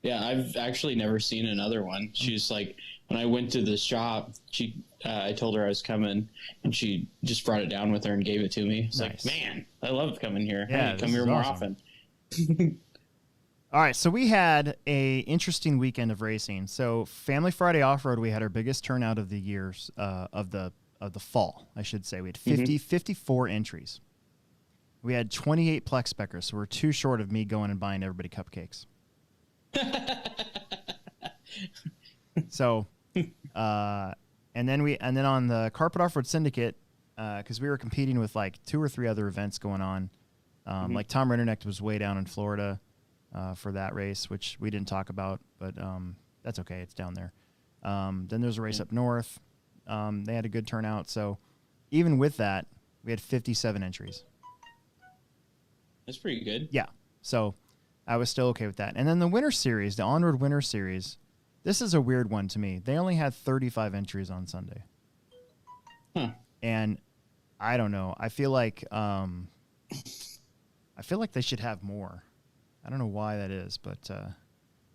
Yeah, I've actually never seen another one. She's like, when I went to the shop, I told her I was coming, and she just brought it down with her and gave it to me. It's nice. like, man, I love coming here. Yeah, I need to come here more awesome. often. All right, so we had a interesting weekend of racing. So Family Friday Off-Road, we had our biggest turnout of the years, of the fall, I should say. We had 54 entries. We had 28 Plex speckers, so we're too short of me going and buying everybody cupcakes. So, and then on the Carpet Off-Road Syndicate, because we were competing with like 2 or 3 other events going on. Like Tom Rennernecht was way down in Florida for that race, which we didn't talk about, but that's okay. It's down there. Then there's a race up north. They had a good turnout. So even with that, we had 57 entries. That's pretty good. Yeah. So I was still okay with that. And then the Winter Series, the Onward Winter Series, this is a weird one to me. They only had 35 entries on Sunday. And I don't know. I feel like they should have more. I don't know why that is, but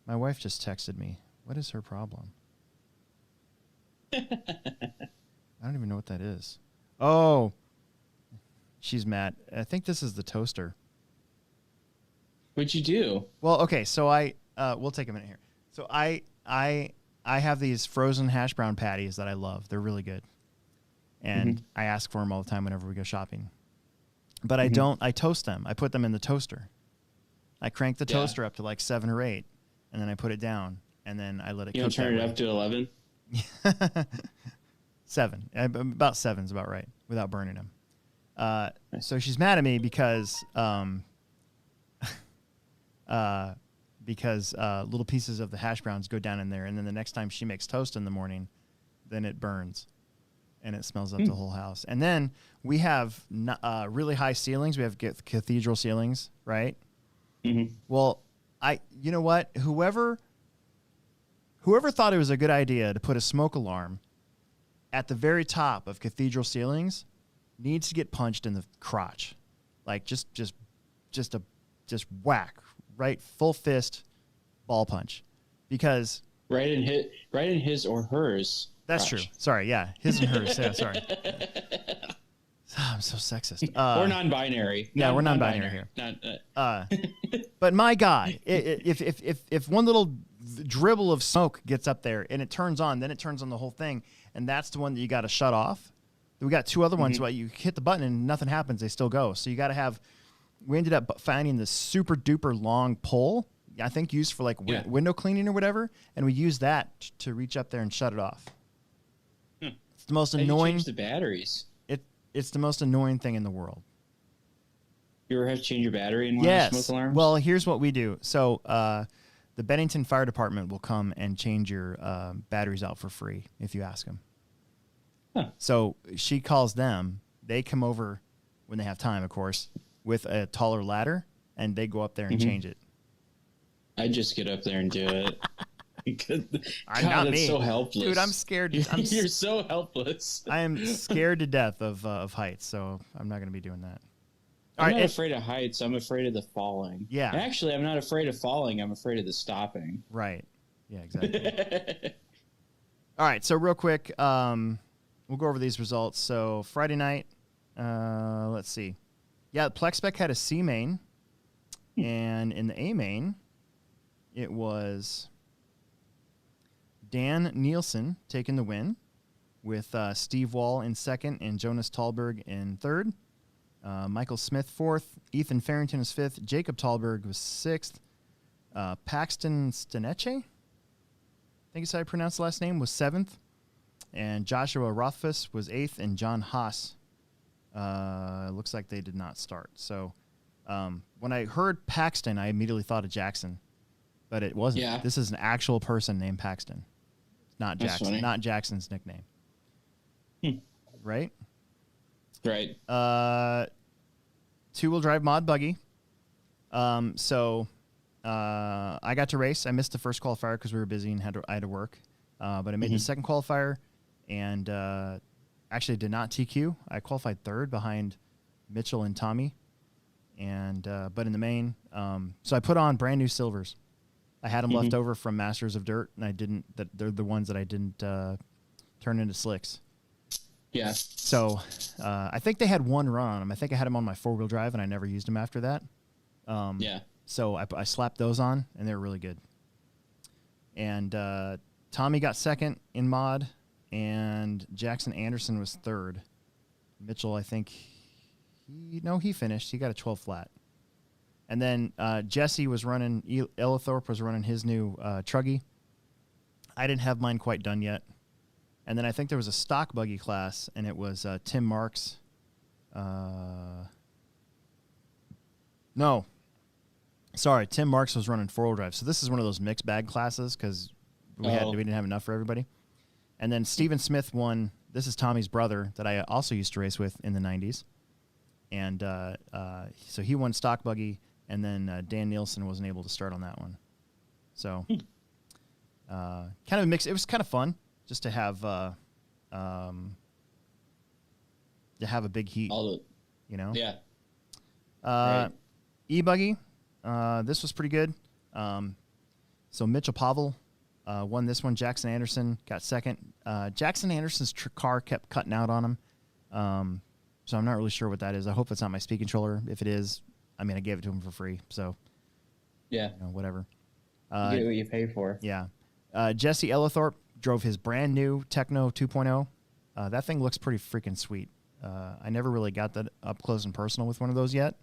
my wife just texted me. What is her problem? I don't even know what that is. Oh, she's mad. I think this is the toaster. What'd you do? Well, okay, so we'll take a minute here. So I have these frozen hash brown patties that I love. They're really good. And I ask for them all the time whenever we go shopping. But I toast them. I put them in the toaster. I crank the toaster up to like 7 or 8, and then I put it down, and then I let it cook. You don't turn it up to 11? 7. About 7 is about right, without burning them. So she's mad at me because little pieces of the hash browns go down in there, and then the next time she makes toast in the morning, then it burns, and it smells up the whole house. And then we have really high ceilings. We have cathedral ceilings, right? Well, you know what? Whoever thought it was a good idea to put a smoke alarm at the very top of cathedral ceilings needs to get punched in the crotch, like just whack, right, full fist, ball punch, because right in his or hers. That's crotch. true. Sorry, yeah, his and hers. Yeah, sorry. I'm so sexist. We're non-binary. Yeah, we're non-binary here. But my God, if one little dribble of smoke gets up there and it turns on, then it turns on the whole thing, and that's the one that you got to shut off. We got two other ones where you hit the button and nothing happens. They still go. So you got to have. We ended up finding this super duper long pole. I think used for like window cleaning or whatever, and we used that to reach up there and shut it off. It's the most annoying. Change the batteries. It's the most annoying thing in the world. You ever have to change your battery in one of the smoke alarms? Well, here's what we do. So the Bennington Fire Department will come and change your batteries out for free if you ask them. Huh. So she calls them. They come over when they have time, of course, with a taller ladder, and they go up there and change it. I just get up there and do it. God, that's so helpless. Dude, I'm scared. You're so helpless. I am scared to death of heights, so I'm not going to be doing that. I'm not afraid of heights. I'm afraid of the falling. Yeah. Actually, I'm not afraid of falling. I'm afraid of the stopping. Right. Yeah, exactly. All right, so real quick, we'll go over these results. So Friday night, let's see. Yeah, Plex Spec had a C main, and in the A main, it was Dan Nielsen taking the win with Steve Wall in second and Jonas Tallberg in third. Michael Smith fourth. Ethan Farrington was fifth. Jacob Tallberg was sixth. Paxton Staneche, I think is how I pronounce the last name, was seventh. And Joshua Rothfuss was eighth. And John Haas, looks like they did not start. So when I heard Paxton, I immediately thought of Jackson. But it wasn't. Yeah. This is an actual person named Paxton. Not That's Jackson. funny. Not Jackson's nickname. Right? Right. Two-wheel drive mod buggy. So I got to race. I missed the first qualifier because we were busy and I had to work. But I made the second qualifier and actually did not TQ. I qualified third behind Mitchell and Tommy. And but in the main, so I put on brand new silvers. I had them left over from Masters of Dirt, and I didn't. They're the ones that I didn't turn into slicks. Yeah. So I think they had one run on them. I think I had them on my four-wheel drive, and I never used them after that. Yeah. So I slapped those on, and they were really good. And Tommy got second in mod, and Jackson Anderson was third. Mitchell, I think, he finished. He got a 12 flat. And then Jesse was running, Ellithorpe was running his new Truggy. I didn't have mine quite done yet. And then I think there was a stock buggy class, and it was Tim Marks. No. Sorry, Tim Marks was running four-wheel drive. So this is one of those mixed bag classes because we didn't have enough for everybody. And then Steven Smith won. This is Tommy's brother that I also used to race with in the 90s. And so he won stock buggy, and then Dan Nielsen wasn't able to start on that one. So kind of a mix. It was kind of fun just to have a big heat, you know? Yeah. Right. E-buggy, this was pretty good. So Mitchell Pavel won this one. Jackson Anderson got second. Jackson Anderson's car kept cutting out on him. So I'm not really sure what that is. I hope it's not my speed controller. If it is, I mean, I gave it to him for free. So, yeah, whatever. You get what you pay for. Yeah. Jesse Ellithorpe drove his brand new Techno 2.0. That thing looks pretty freaking sweet. I never really got that up close and personal with one of those yet.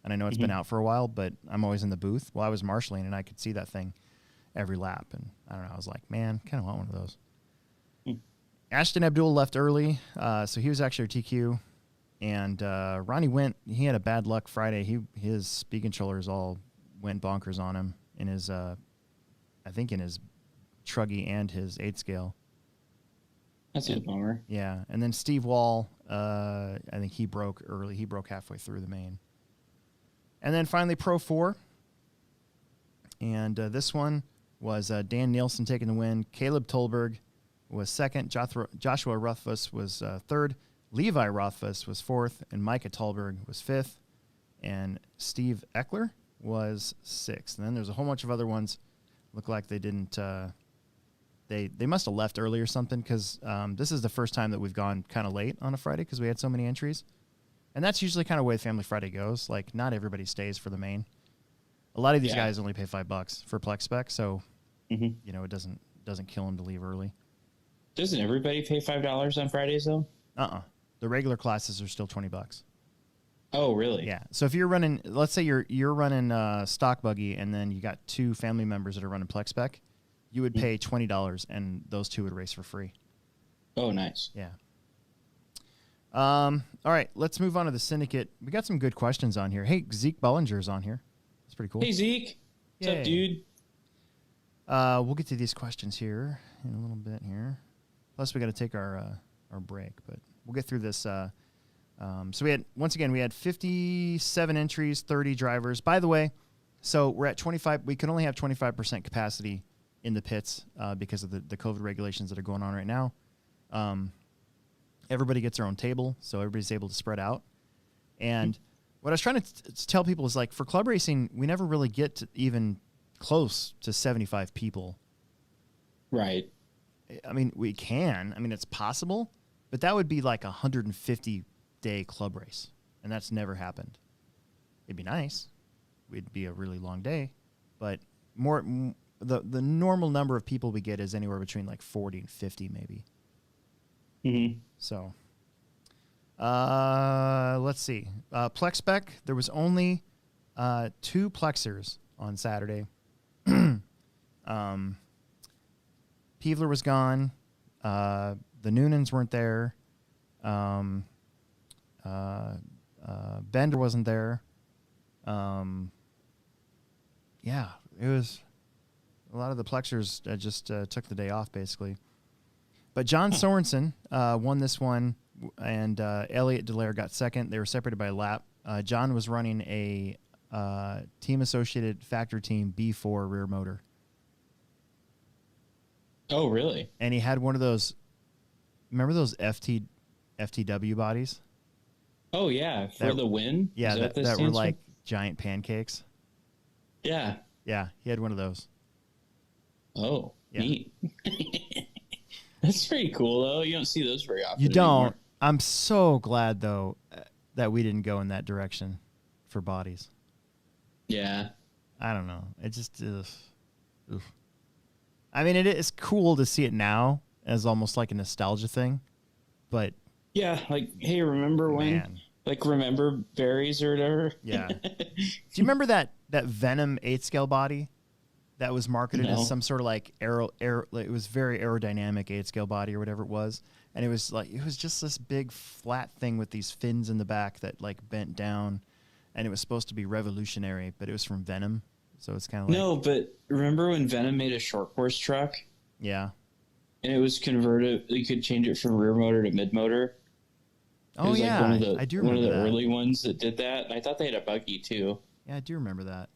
And I know it's been out for a while, but I'm always in the booth. Well, I was marshalling, and I could see that thing every lap. And I don't know. I was like, man, kind of want one of those. Ashton Abdul left early, so he was actually a TQ. And Ronnie went. He had a bad luck Friday. His speed controllers all went bonkers on him in his, I think in his Truggy and his 8 scale. That's a bummer. Yeah, and then Steve Wall, I think he broke early. He broke halfway through the main. And then finally Pro 4. And this one was Dan Nielsen taking the win. Caleb Tolberg was second. Joshua Rothfuss was third. Levi Rothfuss was fourth, and Micah Tallberg was fifth, and Steve Eckler was sixth. And then there's a whole bunch of other ones. Look like they didn't. They must have left early or something because this is the first time that we've gone kind of late on a Friday because we had so many entries, and that's usually kind of the way Family Friday goes. Like not everybody stays for the main. A lot of these guys only pay $5 for Plex Spec, so it doesn't kill them to leave early. Doesn't everybody pay $5 on Fridays though? The regular classes are still $20. Oh, really? Yeah. So if you're running, let's say you're running stock buggy, and then you got 2 family members that are running Plex Spec, you would pay $20, and those 2 would race for free. Oh, nice. Yeah. All right, let's move on to the syndicate. We got some good questions on here. Hey, Zeke Bollinger's on here. That's pretty cool. Hey, Zeke. What's up, dude? We'll get to these questions here in a little bit here. Plus, we got to take our break, but we'll get through this. So we had 57 entries, 30 drivers. By the way, so we're at 25. We can only have 25% capacity in the pits because of the COVID regulations that are going on right now. Everybody gets their own table, so everybody's able to spread out. And what I was trying to tell people is, like, for club racing, we never really get to even close to 75 people. Right. I mean, we can. I mean, it's possible, but that would be like a 150-day club race, and that's never happened. It'd be nice. It'd be a really long day, but the normal number of people we get is anywhere between like 40 and 50 maybe. Mm-hmm. So, let's see. Plex Spec, there was only 2 Plexers on Saturday. Peevler was gone. The Noonans weren't there. Bender wasn't there. Yeah, it was a lot of the Plexers just took the day off, basically. But John Sorensen won this one, and Elliot Dallaire got second. They were separated by a lap. John was running a Team Associated Factor Team B4 rear motor. Oh, really? And he had one of those, remember those FTW bodies? Oh, yeah, for the win? Yeah, that were like giant pancakes. Yeah. Yeah, he had one of those. Oh, yeah. Neat. That's pretty cool, though. You don't see those very often. You don't. Anymore. I'm so glad, though, that we didn't go in that direction for bodies. Yeah. I don't know. It just is. I mean, it is cool to see it now as almost like a nostalgia thing, but yeah, like, hey, remember when? Man. Like, remember berries or whatever? Yeah. Do you remember that Venom 8-scale body that was marketed as some sort of like it was very aerodynamic 8-scale body or whatever it was, and it was just this big flat thing with these fins in the back that like bent down, and it was supposed to be revolutionary, but it was from Venom. So it's kind of like... No, but remember when Venom made a short course truck? Yeah. And it was converted, you could change it from rear motor to mid motor. Oh, yeah. I do remember one of the that. early ones that did that. And I thought they had a buggy, too. Yeah, I do remember that.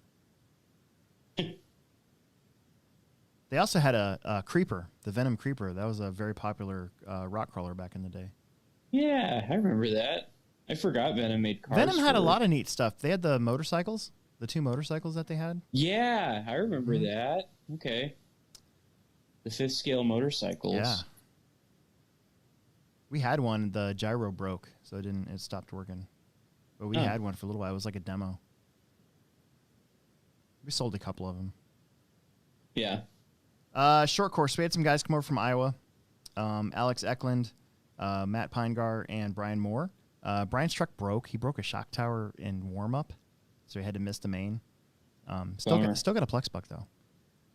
They also had a Creeper, the Venom Creeper. That was a very popular rock crawler back in the day. Yeah, I remember that. I forgot Venom made cars. Venom had a lot of neat stuff. They had the motorcycles. The 2 motorcycles that they had? Yeah, I remember that. Okay. The 5th scale motorcycles. Yeah. We had one, the gyro broke, so it stopped working. But we had one for a little while. It was like a demo. We sold a couple of them. Yeah. Short course. We had some guys come over from Iowa. Alex Eklund, Matt Pinegar, and Brian Moore. Brian's truck broke. He broke a shock tower in warm-up. So he had to miss the main. Still got a Plex buck though.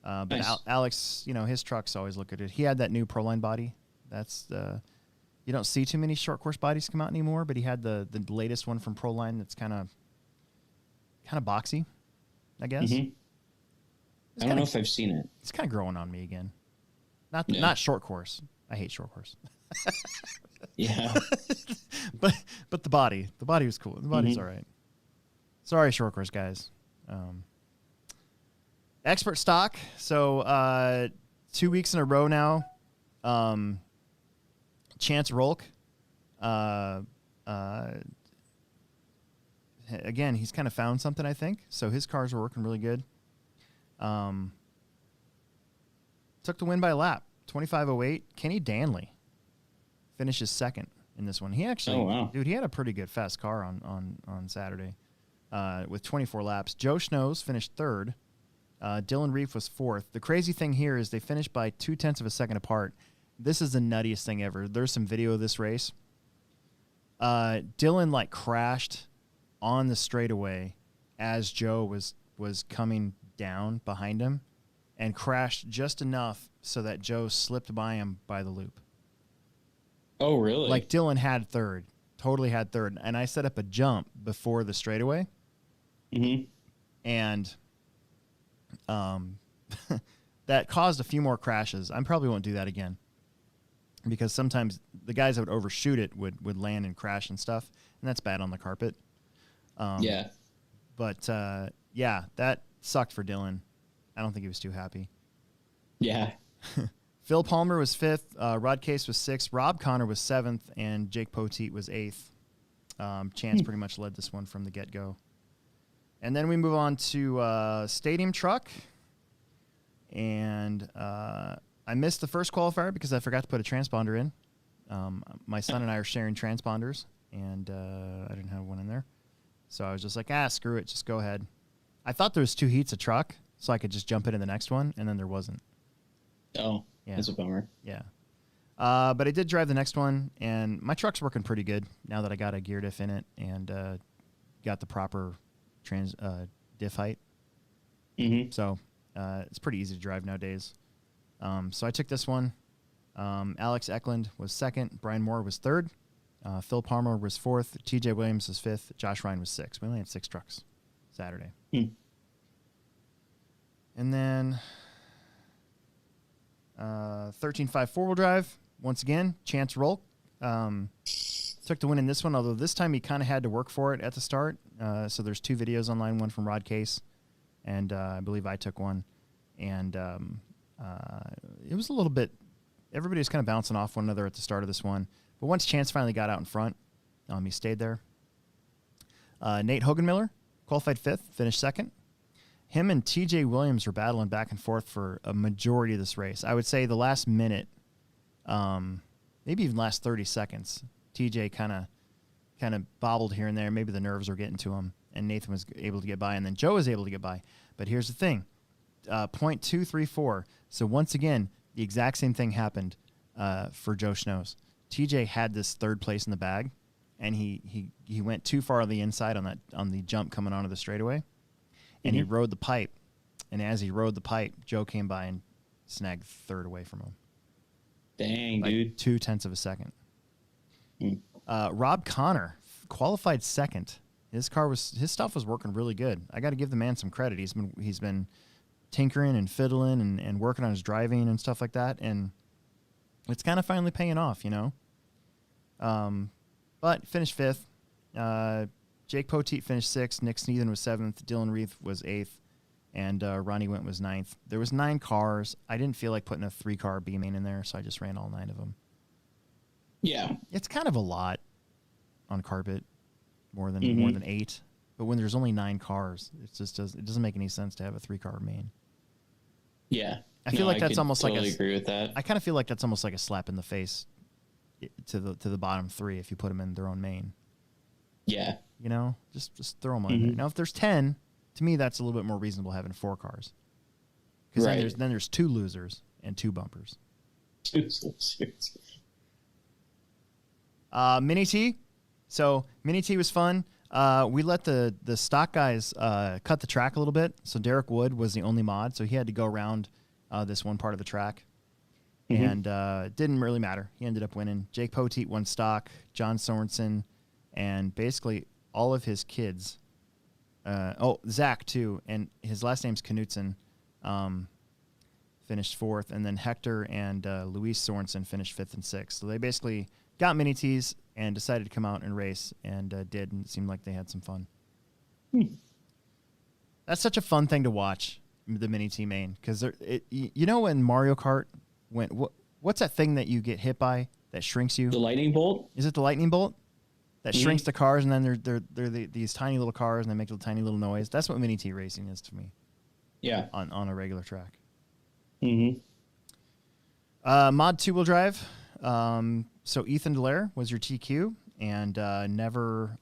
But nice. Alex, his trucks always look good. He had that new Proline body. That's you don't see too many short course bodies come out anymore. But he had the latest one from Proline that's kind of boxy, I guess. Mm-hmm. I don't know if I've seen it. It's kind of growing on me again. Not short course. I hate short course. Yeah. but the body was cool. The body's all right. Sorry, short course guys. Expert stock. So 2 weeks in a row now. Chance Rolk. Again, he's kind of found something, I think. So his cars were working really good. Took the win by a lap. 25:08. Kenny Danley finishes second in this one. He actually, dude, he had a pretty good fast car on Saturday. With 24 laps. Joe Schnoes finished third. Dylan Reef was fourth. The crazy thing here is they finished by 0.2 of a second apart. This is the nuttiest thing ever. There's some video of this race. Dylan like crashed on the straightaway as Joe was coming down behind him, and crashed just enough so that Joe slipped by him by the loop. Oh, really? Like Dylan had third, totally had third, and I set up a jump before the straightaway, and that caused a few more crashes. I probably won't do that again, because sometimes the guys that would overshoot it would land and crash and stuff, and that's bad on the carpet. Yeah. But yeah, that sucked for Dylan. I don't think he was too happy. Yeah. Phil Palmer was 5th. Rod Case was 6th. Rob Connor was 7th. And Jake Poteet was 8th. Chance pretty much led this one from the get-go. And then we move on to Stadium Truck. And I missed the first qualifier because I forgot to put a transponder in. My son and I are sharing transponders, and I didn't have one in there. So I was just like, screw it. Just go ahead. I thought there was 2 heats of truck, so I could just jump into the next one, and then there wasn't. Oh, yeah. That's a bummer. Yeah. But I did drive the next one, and my truck's working pretty good now that I got a gear diff in it and got the proper diff height. So it's pretty easy to drive nowadays. So I took this one. Alex Eklund was 2nd. Brian Moore was 3rd. Phil Palmer was 4th. TJ Williams was 5th. Josh Ryan was 6th. We only had 6 trucks Saturday. And then 13.5 four-wheel drive. Once again, Chance Rolk took the win in this one, although this time he kind of had to work for it at the start. So there's 2 videos online, one from Rod Case, and I believe I took one. And it was a little bit, everybody was kind of bouncing off one another at the start of this one. But once Chance finally got out in front, he stayed there. Nate Hogenmiller qualified 5th, finished 2nd. Him and TJ Williams were battling back and forth for a majority of this race. I would say the last minute, maybe even last 30 seconds, TJ kind of bobbled here and there. Maybe the nerves were getting to him, and Nathan was able to get by, and then Joe was able to get by. But here's the thing, 0.234. So once again, the exact same thing happened for Joe Schnoes. TJ had this 3rd place in the bag, and he went too far on the inside on the jump coming onto the straightaway. And he rode the pipe, and as he rode the pipe, Joe came by and snagged 3rd away from him. Dang, like dude. 0.2 seconds. Rob Connor qualified 2nd. His stuff was working really good. I got to give the man some credit. He's been tinkering and fiddling and working on his driving and stuff like that, and it's kind of finally paying off, you know. But finished 5th. Jake Poteet finished 6th. Nick Sneathen was 7th. Dylan Reith was 8th. And Ronnie Wint was 9th. There was 9 cars. I didn't feel like putting a 3-car B main in there, so I just ran all 9 of them. Yeah. It's kind of a lot on carpet, more than 8. But when there's only 9 cars, it doesn't make any sense to have a 3-car main. Yeah. I feel like that's almost totally like agree with that. I kind of feel like that's almost like a slap in the face to the bottom 3 if you put them in their own main. Yeah. You know, just throw them in there. Now, if there's 10, to me, that's a little bit more reasonable having 4 cars. Because then there's 2 losers and 2 bumpers. Mini T. So Mini T was fun. We let the stock guys cut the track a little bit. So Derek Wood was the only mod, so he had to go around this one part of the track. And it didn't really matter. He ended up winning. Jake Poteet won stock. John Sorensen, and basically all of his kids. Zach too, and his last name's Knutson. Finished 4th, and then Hector and Luis Sorensen finished 5th and 6th. So they basically got Mini Ts and decided to come out and race, and did, and it seemed like they had some fun. That's such a fun thing to watch, the Mini T main, because you know when Mario Kart went, what's that thing that you get hit by that shrinks you? The lightning bolt? Is it the lightning bolt? That shrinks the cars, and then they're these tiny little cars, and they make a tiny little noise. That's what Mini T racing is to me. Yeah. On a regular track. Mm-hmm. Mod 2-wheel drive. So Ethan Delaire was your TQ, and never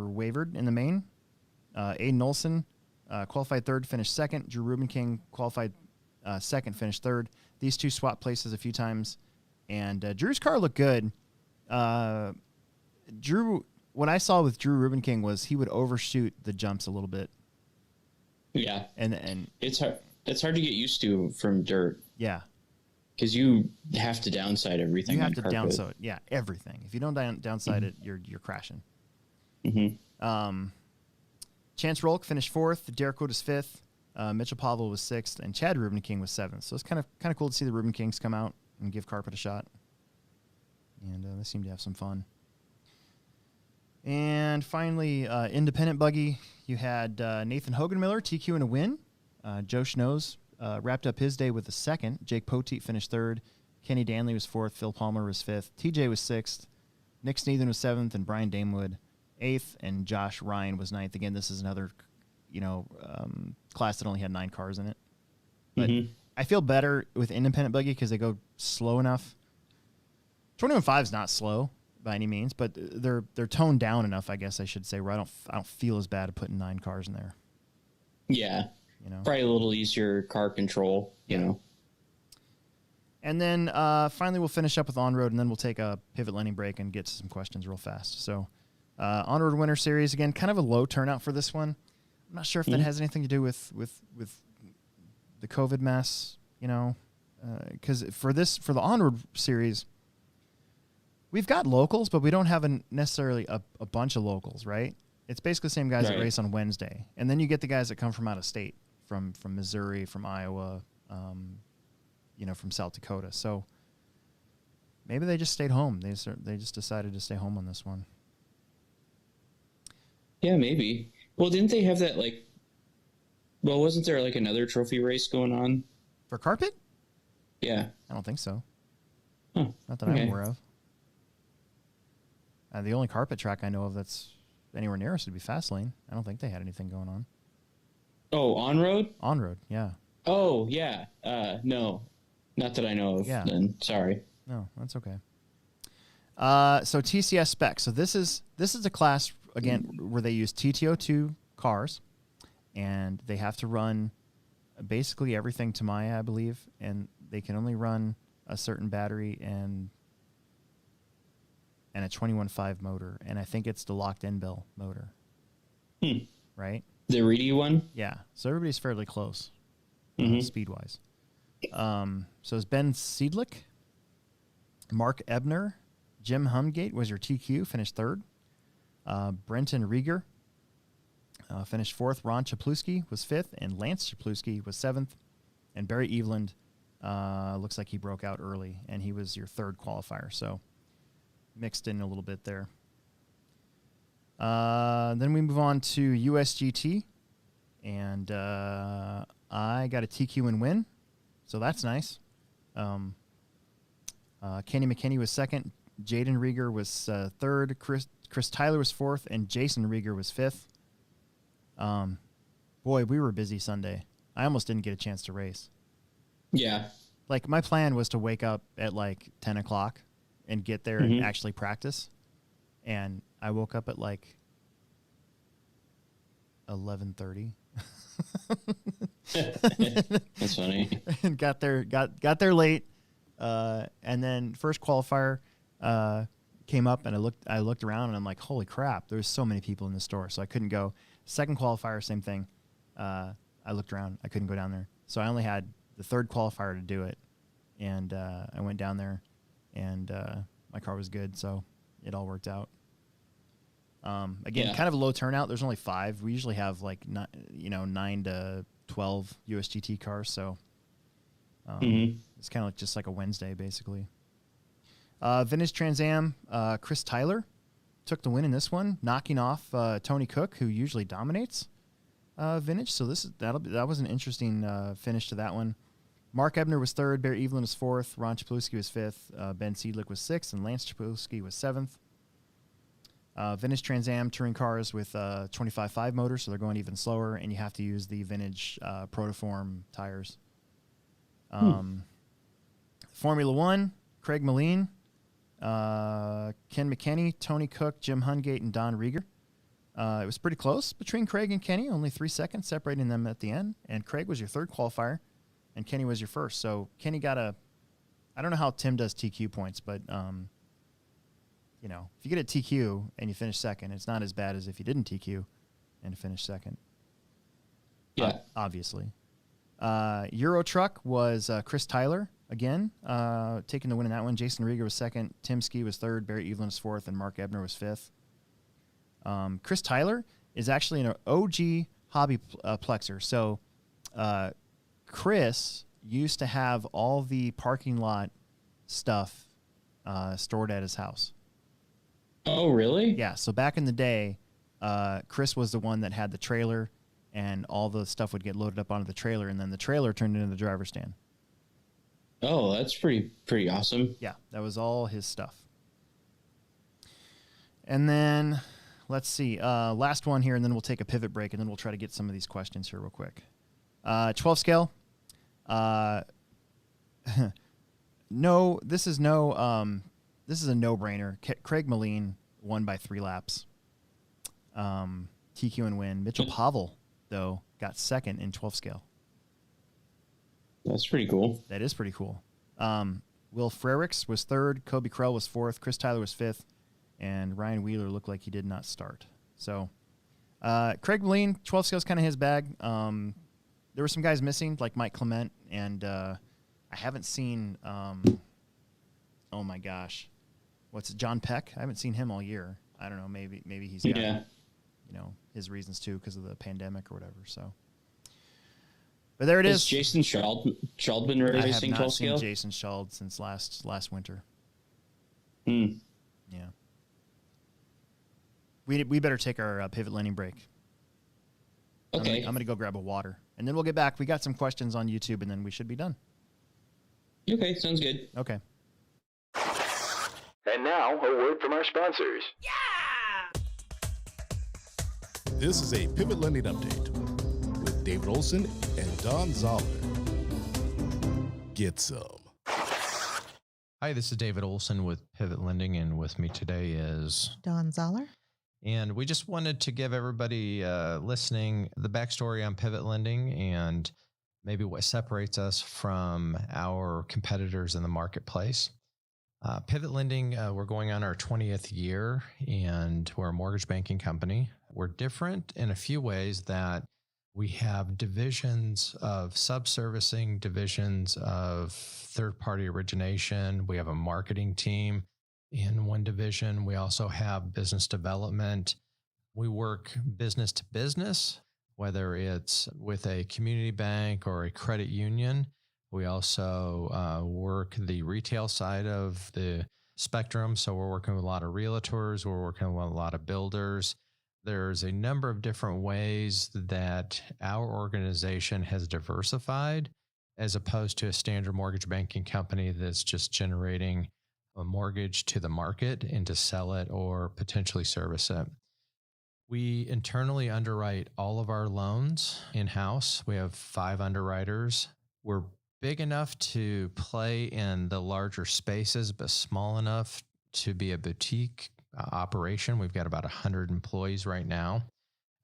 wavered in the main. Aiden Olson qualified 3rd, finished 2nd. Drew Rubin King qualified 2nd, finished 3rd. These 2 swapped places a few times, and Drew's car looked good. Drew, what I saw with Drew Rubin King was he would overshoot the jumps a little bit. Yeah. And it's hard. That's hard to get used to from dirt. Yeah. Because you have to downside everything. You have to downside, everything. If you don't downside it, you're crashing. Mm-hmm. Chance Rolk finished fourth. Derek Wood was fifth. Mitchell Pavel was sixth, and Chad Rubin King was seventh. So it's kind of cool to see the Rubin Kings come out and give carpet a shot. And they seem to have some fun. And finally, independent buggy, you had Nathan Hogenmiller, TQ in a win. Joe Schnoes wrapped up his day with a second. Jake Poteet finished third. Kenny Danley was fourth. Phil Palmer was fifth. TJ was sixth. Nick Sneathen was seventh, and Brian Damewood eighth, and Josh Ryan was ninth. Again, this is another, class that only had 9 cars in it. But I feel better with independent buggy because they go slow enough. 21.5 is not slow by any means, but they're toned down enough, I guess I should say, where I don't feel as bad at putting 9 cars in there. Yeah. Probably a little easier car control, you know. And then finally we'll finish up with on-road, and then we'll take a pivot landing break and get to some questions real fast. So on-road winter series, again, kind of a low turnout for this one. I'm not sure if that has anything to do with the COVID mess, because for the on-road series, we've got locals, but we don't have necessarily a bunch of locals, right? It's basically the same guys that race on Wednesday. And then you get the guys that come from out of state, from Missouri, from Iowa, from South Dakota. So maybe they just stayed home. They just decided to stay home on this one. Yeah, maybe. Well, didn't they have that, wasn't there, another trophy race going on? For carpet? Yeah. I don't think so. Huh. Not that I'm aware of. The only carpet track I know of that's anywhere near us would be Fastlane. I don't think they had anything going on. Oh, on-road? On-road, yeah. Oh, yeah. No. Not that I know of. Yeah. Then. Sorry. No, that's okay. So TCS specs. So this is a class, again, where they use TTO2 cars, and they have to run basically everything to Maya, I believe, and they can only run a certain battery and a 21.5 motor, and I think it's the locked-in bill motor. Right? The Reedy one? Yeah. So everybody's fairly close, speed-wise. So it's Ben Seidlick, Mark Ebner, Jim Humgate was your TQ, finished third. Brenton Rieger finished fourth. Ron Chapluski was fifth, and Lance Chapluski was seventh. And Barry Eveland looks like he broke out early, and he was your third qualifier. So mixed in a little bit there. Then we move on to USGT, and I got a TQ and win, so that's nice. Kenny McKinney was second. Jaden Rieger was third. Chris Tyler was fourth, and Jason Rieger was fifth. Boy, we were busy Sunday. I almost didn't get a chance to race. Yeah. My plan was to wake up at 10 o'clock and get there and actually practice. And I woke up at 11:30. That's funny. And got there late. And then first qualifier came up, and I looked around, and I'm like, holy crap, there's so many people in the store, so I couldn't go. Second qualifier, same thing. I looked around, I couldn't go down there, so I only had the third qualifier to do it, and I went down there, and my car was good, so it all worked out. Again, kind of a low turnout. There's only 5. We usually have 9 to 12 USGT cars, so it's kind of just like a Wednesday, basically. Vintage Trans Am, Chris Tyler took the win in this one, knocking off Tony Cook, who usually dominates Vintage. So that was an interesting finish to that one. Mark Ebner was third, Barry Evelyn was fourth, Ron Chapluski was fifth, Ben Seidlick was sixth, and Lance Chapluski was seventh. Vintage Trans Am touring cars with 25.5 motors, so they're going even slower, and you have to use the Vintage Protoform tires. Formula One, Craig Moline, Ken McKinney, Tony Cook, Jim Hungate, and Don Rieger. It was pretty close between Craig and Kenny, only 3 seconds separating them at the end, and Craig was your third qualifier, and Kenny was your first. So Kenny got I don't know how Tim does TQ points, but if you get a TQ and you finish second, it's not as bad as if you didn't TQ and finish second. Yeah. Obviously. Euro Truck was Chris Tyler again, taking the win in that one. Jason Rieger was second. Tim Ski was third. Barry Evelyn was fourth. And Mark Ebner was fifth. Chris Tyler is actually an OG hobby plexer. So Chris used to have all the parking lot stuff stored at his house. Oh, really? Yeah. So back in the day, Chris was the one that had the trailer, and all the stuff would get loaded up onto the trailer, and then the trailer turned into the driver's stand. Oh, that's pretty awesome. Yeah, that was all his stuff. And then, let's see, last one here, and then we'll take a pivot break, and then we'll try to get some of these questions here real quick. 12 scale. No, this is a no-brainer. Craig Moline won by 3 laps. TQ and win. Mitchell Pavel, though, got second in 12 scale. That's pretty cool. That is pretty cool. Will Frericks was third. Kobe Krell was fourth. Chris Tyler was fifth. And Ryan Wheeler looked like he did not start. So Craig Moline, 12 scale is kind of his bag. There were some guys missing, like Mike Clement. And I haven't seen, oh my gosh, what's it, John Peck? I haven't seen him all year. I don't know. Maybe he's got, his reasons too because of the pandemic or whatever. So, but there it is. Jason Schaldman racing 12 scale? I have not seen Jason Schald since last winter. Yeah. We better take our pivot landing break. Okay. I'm gonna go grab a water, and then we'll get back. We got some questions on YouTube, and then we should be done. Okay, sounds good. Okay. And now, a word from our sponsors. This is a Pivot Lending Update with David Olson and Don Zoller. Get some. Hi, this is David Olson with Pivot Lending, and with me today is Don Zoller. And we just wanted to give everybody listening the backstory on Pivot Lending and maybe what separates us from our competitors in the marketplace. Pivot Lending, we're going on our 20th year, and we're a mortgage banking company. We're different in a few ways that we have divisions of subservicing, divisions of third-party origination. We have a marketing team in one division. We also have business development. We work business to business, whether it's with a community bank or a credit union. We also work the retail side of the spectrum. So we're working with a lot of realtors. We're working with a lot of builders. There's a number of different ways that our organization has diversified as opposed to a standard mortgage banking company that's just generating a mortgage to the market and to sell it or potentially service it. We internally underwrite all of our loans in-house. We have 5 underwriters. We're big enough to play in the larger spaces, but small enough to be a boutique operation. We've got about 100 employees right now.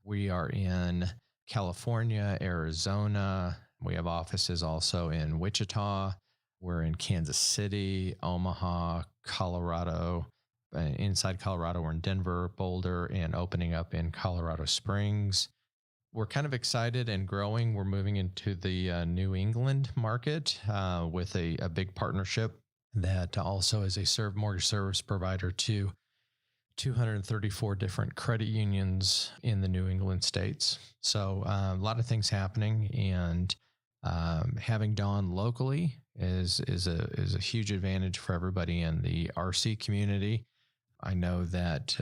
We are in California, Arizona. We have offices also in Wichita. We're in Kansas City, Omaha, Colorado. Inside Colorado, we're in Denver, Boulder, and opening up in Colorado Springs. We're kind of excited and growing. We're moving into the New England market with a big partnership that also is a mortgage service provider to 234 different credit unions in the New England states. So a lot of things happening, and having Dawn locally is a huge advantage for everybody in the RC community. I know that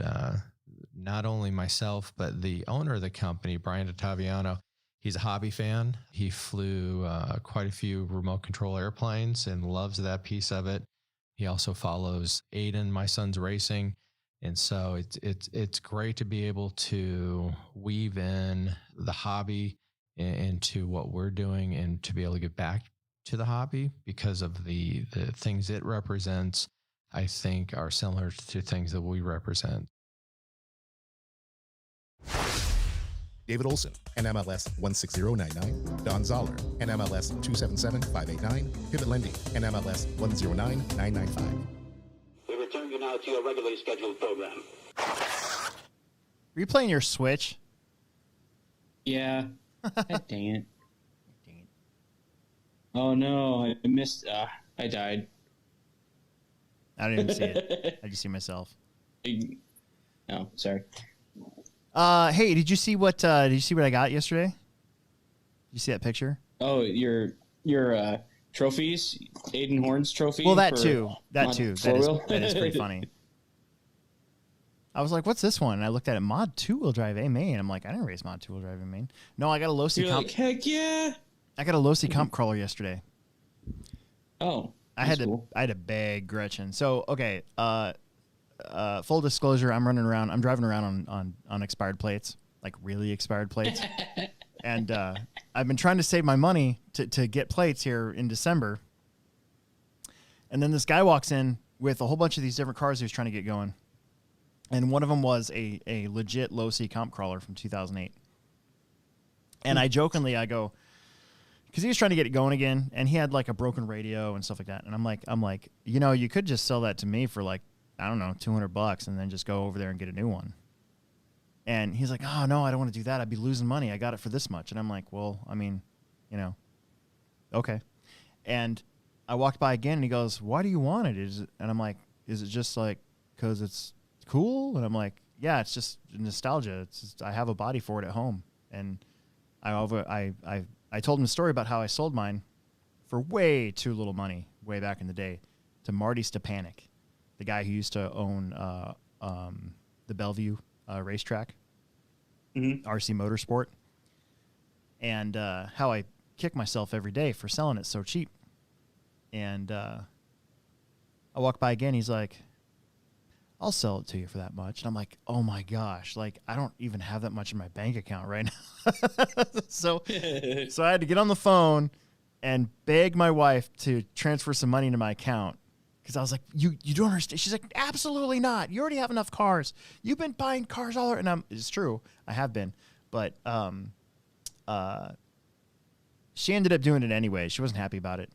not only myself, but the owner of the company, Brian Ottaviano, he's a hobby fan. He flew quite a few remote control airplanes and loves that piece of it. He also follows Aiden, my son's racing. And so it's great to be able to weave in the hobby into what we're doing and to be able to get back to the hobby because of the things it represents, I think are similar to things that we represent. David Olson, NMLS 16099. Don Zoller, NMLS 277589. Pivot Lending, NMLS 109995. We return you now now to your regularly scheduled program. Were you playing your Switch? Yeah. God dang it. Dang it. Oh no, I missed. I died. I didn't even see it. I just see myself. No, sorry. Hey, did you see what I got yesterday? Did you see that picture? Oh, your trophies, Aiden Horn's trophy. Well, that for too. That four-wheel? is pretty funny. I was like, "What's this one?" And I looked at it, Mod 2-wheel drive A main. I'm like, I didn't race Mod 2-wheel drive A main. No, I got a low-C You're comp. like, heck yeah! I got a low-C comp crawler yesterday. Oh, I had cool. to beg Gretchen. So okay, full disclosure, I'm driving around on expired plates, like really expired plates. And I've been trying to save my money to get plates here in December. And then this guy walks in with a whole bunch of these different cars he was trying to get going. And one of them was a legit low-C comp crawler from 2008. And I jokingly, I go, because he was trying to get it going again, and he had like a broken radio and stuff like that. And I'm like, you could just sell that to me for like, I don't know, $200 and then just go over there and get a new one. And he's like, oh, no, I don't want to do that. I'd be losing money. I got it for this much. And I'm like, well, I mean, okay. And I walked by again, and he goes, why do you want it? And I'm like, is it just like because it's cool? And I'm like, yeah, it's just nostalgia. It's just, I have a body for it at home. And I told him the story about how I sold mine for way too little money way back in the day to Marty Stepanek, the guy who used to own the Bellevue racetrack, RC Motorsport, and how I kick myself every day for selling it so cheap. And I walk by again. He's like, I'll sell it to you for that much. And I'm like, oh my gosh, like I don't even have that much in my bank account right now. So I had to get on the phone and beg my wife to transfer some money into my account. Because I was like, you don't understand. She's like, absolutely not. You already have enough cars. You've been buying cars all over. And it's true. I have been. But she ended up doing it anyway. She wasn't happy about it.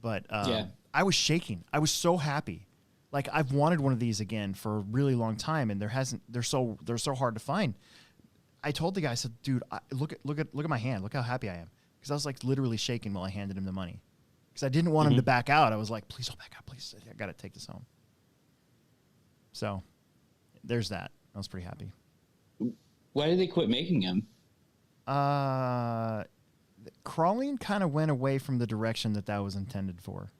But I was shaking. I was so happy. Like I've wanted one of these again for a really long time, and they're so hard to find. I told the guy, I said, dude, look at my hand. Look how happy I am. Because I was like literally shaking while I handed him the money. Because I didn't want him to back out. I was like, please don't back out, please. I got to take this home. So there's that. I was pretty happy. Why did they quit making them? Crawling kind of went away from the direction that was intended for.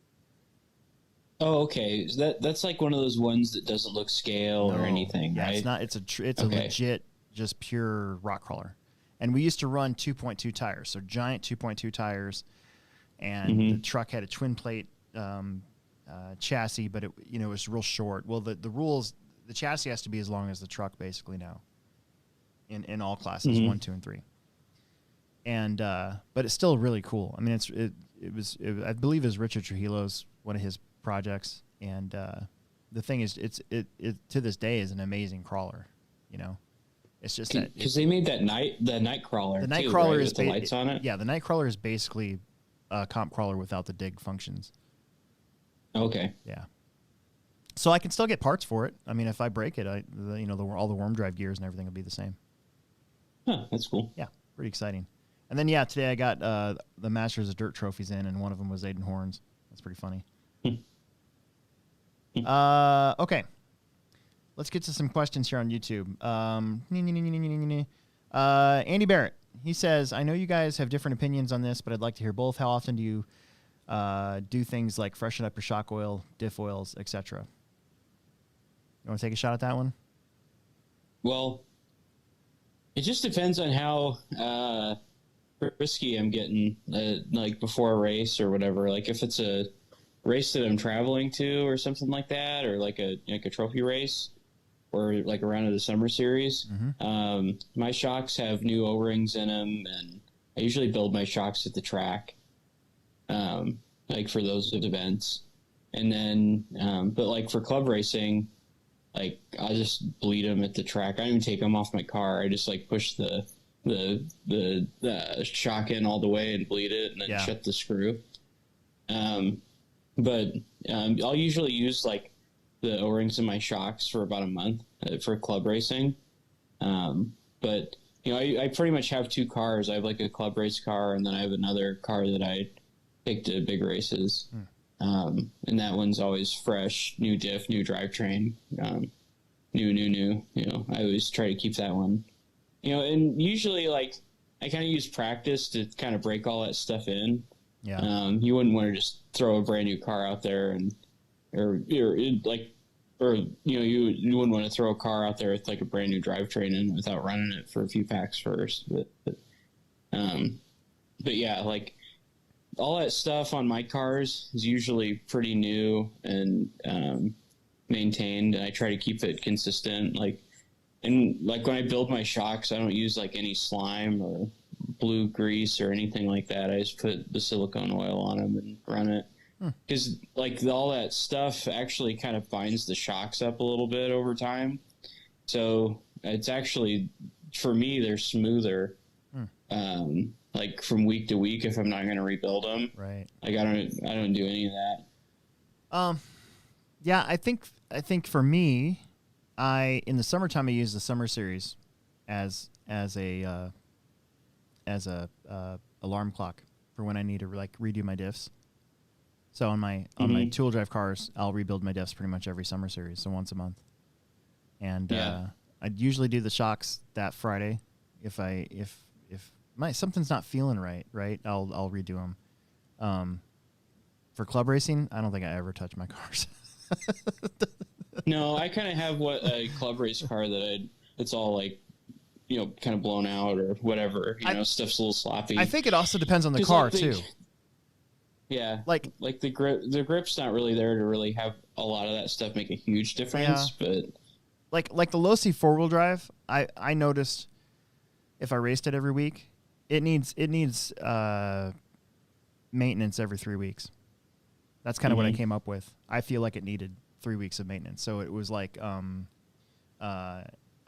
Oh, okay. So that's like one of those ones that doesn't look scale or anything, yeah, right? It's not. It's a legit, just pure rock crawler. And we used to run 2.2 tires, so giant 2.2 tires. And the truck had a twin plate chassis, but it was real short. Well, the rules, the chassis has to be as long as the truck basically now. In all classes, 1, 2, and 3. And but it's still really cool. I mean, it was I believe it was Richard Trujillo's one of his projects, and the thing is, it to this day is an amazing crawler. It's just that because they made the night crawler. The night too, crawler right? is with the lights on it. Yeah, the night crawler is basically a comp crawler without the dig functions. Okay. Yeah. So I can still get parts for it. I mean, if I break it, all the worm drive gears and everything will be the same. Huh, that's cool. Yeah, pretty exciting. And then today I got the Masters of Dirt trophies in, and one of them was Aiden Horns. That's pretty funny. Okay. Let's get to some questions here on YouTube. Andy Barrett, he says, I know you guys have different opinions on this, but I'd like to hear both. How often do you do things like freshen up your shock oil, diff oils, etc.? You want to take a shot at that one? Well, it just depends on how risky I'm getting, like before a race or whatever. Like if it's a race that I'm traveling to or something like that, or like a trophy race, or like a round of the summer series. My shocks have new O-rings in them, and I usually build my shocks at the track, like for those events. And then, but like for club racing, like I just bleed them at the track. I don't even take them off my car. I just like push the shock in all the way and bleed it, and then shut the screw. But I'll usually use like the O-rings in my shocks for about a month for club racing. But I pretty much have two cars. I have like a club race car, and then I have another car that I take to big races. And that one's always fresh, new diff, new drivetrain, new. I always try to keep that one. And usually like I kind of use practice to kind of break all that stuff in. Yeah. You wouldn't want to just throw a brand new car out there you wouldn't want to throw a car out there with like a brand new drivetrain in without running it for a few packs first. But yeah, like all that stuff on my cars is usually pretty new and maintained, and I try to keep it consistent. And when I build my shocks, I don't use like any slime or blue grease or anything like that. I just put the silicone oil on them and run it. Because like all that stuff actually kind of binds the shocks up a little bit over time. So it's actually, for me, they're smoother. Like from week to week if I'm not going to rebuild them. Right. Like I don't do any of that. Yeah, I think for me, in the summertime I use the summer series as a alarm clock for when I need to like redo my diffs. So on my tool drive cars, I'll rebuild my diffs pretty much every summer series, so once a month. And I'd usually do the shocks that Friday if something's not feeling right, I'll redo them. For club racing, I don't think I ever touch my cars. No, I kind of have a club race car it's all like, kind of blown out or whatever. Stuff's a little sloppy. I think it also depends on the car too. Yeah, like the grip's not really there to really have a lot of that stuff make a huge difference. Yeah. But like the Losi 4-wheel drive, I noticed if I raced it every week, it needs maintenance every 3 weeks. That's kind of what I came up with. I feel like it needed 3 weeks of maintenance, so it was like I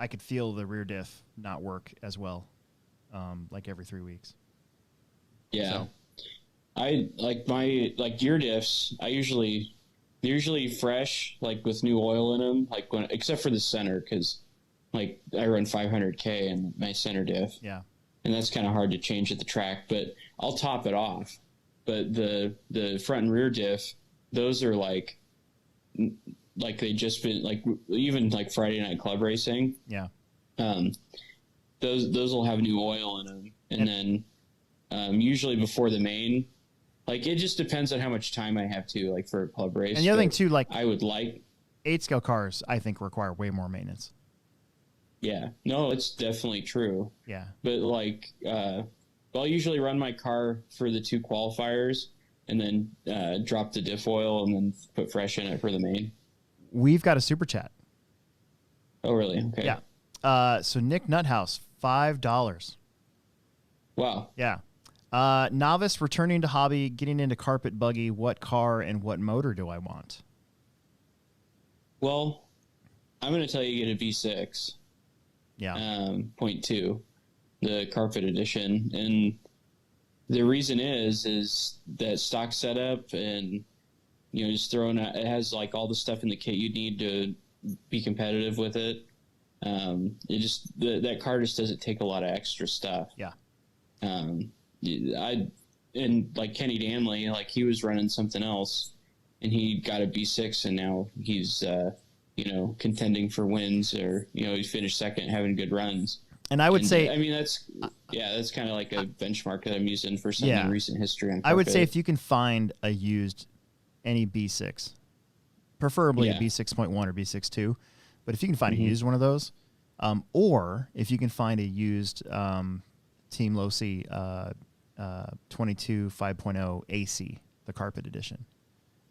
could feel the rear diff not work as well, like every 3 weeks. Yeah. So. I like my gear diffs. They're usually fresh, like with new oil in them. Like except for the center, because like I run 500K in my center diff. Yeah, and that's kind of hard to change at the track. But I'll top it off. But the front and rear diff, those are like they just been like even like Friday night club racing. Yeah. Those will have new oil in them, and then usually before the main. Like, it just depends on how much time I have to, like, for a club race. And the other thing, too, like... I would like... 8-scale cars, I think, require way more maintenance. Yeah. No, it's definitely true. Yeah. But, like, I'll usually run my car for the 2 qualifiers and then drop the diff oil and then put fresh in it for the main. We've got a super chat. Oh, really? Okay. Yeah. So Nick Nuthouse, $5. Wow. Yeah. Novice returning to hobby, getting into carpet buggy. What car and what motor do I want? Well, I'm going to tell you get a V6. Yeah. 0.2, the carpet edition. And the reason is that stock setup and, just throwing out, it has like all the stuff in the kit you need to be competitive with it. That car just doesn't take a lot of extra stuff. Yeah. And like Kenny Danley, like he was running something else and he got a B6 and now he's, contending for wins or, he finished second having good runs. And I would say, I mean, that's kind of like a benchmark that I'm using for some in recent history on carpet. I would say if you can find a used any B6, preferably a B6.1 or B6.2, but if you can find a used one of those, or if you can find a used Team Losi 22 5.0 AC, the carpet edition,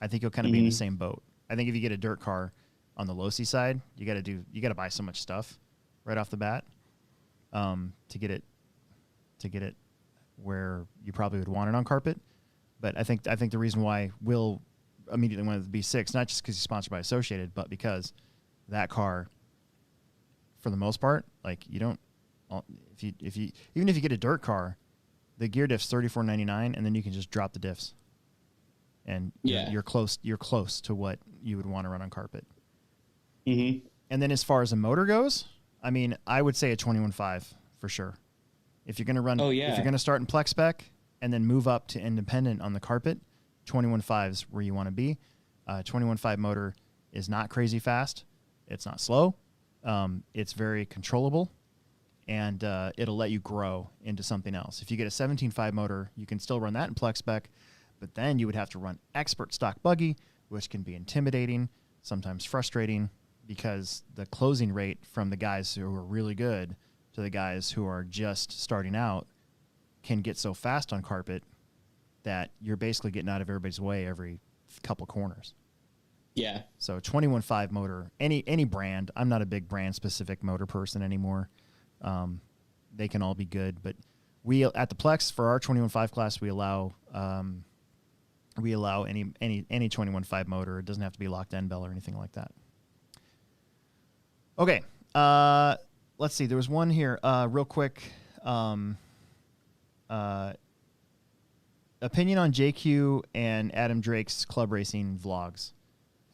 I think you'll kind of be in the same boat. I think if you get a dirt car on the Losi side, you got to buy so much stuff right off the bat to get it where you probably would want it on carpet. But I think the reason why Will immediately went with the B6, not just because he's sponsored by Associated, but because that car, for the most part, like you don't, if you even if you get a dirt car, the gear diff's $34.99, and then you can just drop the diffs, and you're close to what you would want to run on carpet. Mm-hmm. And then as far as a motor goes, I mean, I would say a 21.5 for sure. If you're going to run, Oh, yeah. if you're going to start in Plex spec and then move up to independent on the carpet, 21.5 is where you want to be. 21.5 motor is not crazy fast. It's not slow. It's very controllable, and it'll let you grow into something else. If you get a 17.5 motor, you can still run that in Plex spec, but then you would have to run expert stock buggy, which can be intimidating, sometimes frustrating, because the closing rate from the guys who are really good to the guys who are just starting out can get so fast on carpet that you're basically getting out of everybody's way every couple corners. Yeah. So 21.5 motor, any brand. I'm not a big brand specific motor person anymore. They can all be good, but we at the Plex for our 21.5 class we allow any 21.5 motor. It doesn't have to be locked end bell or anything like that. Okay, let's see. There was one here, real quick. Opinion on JQ and Adam Drake's club racing vlogs.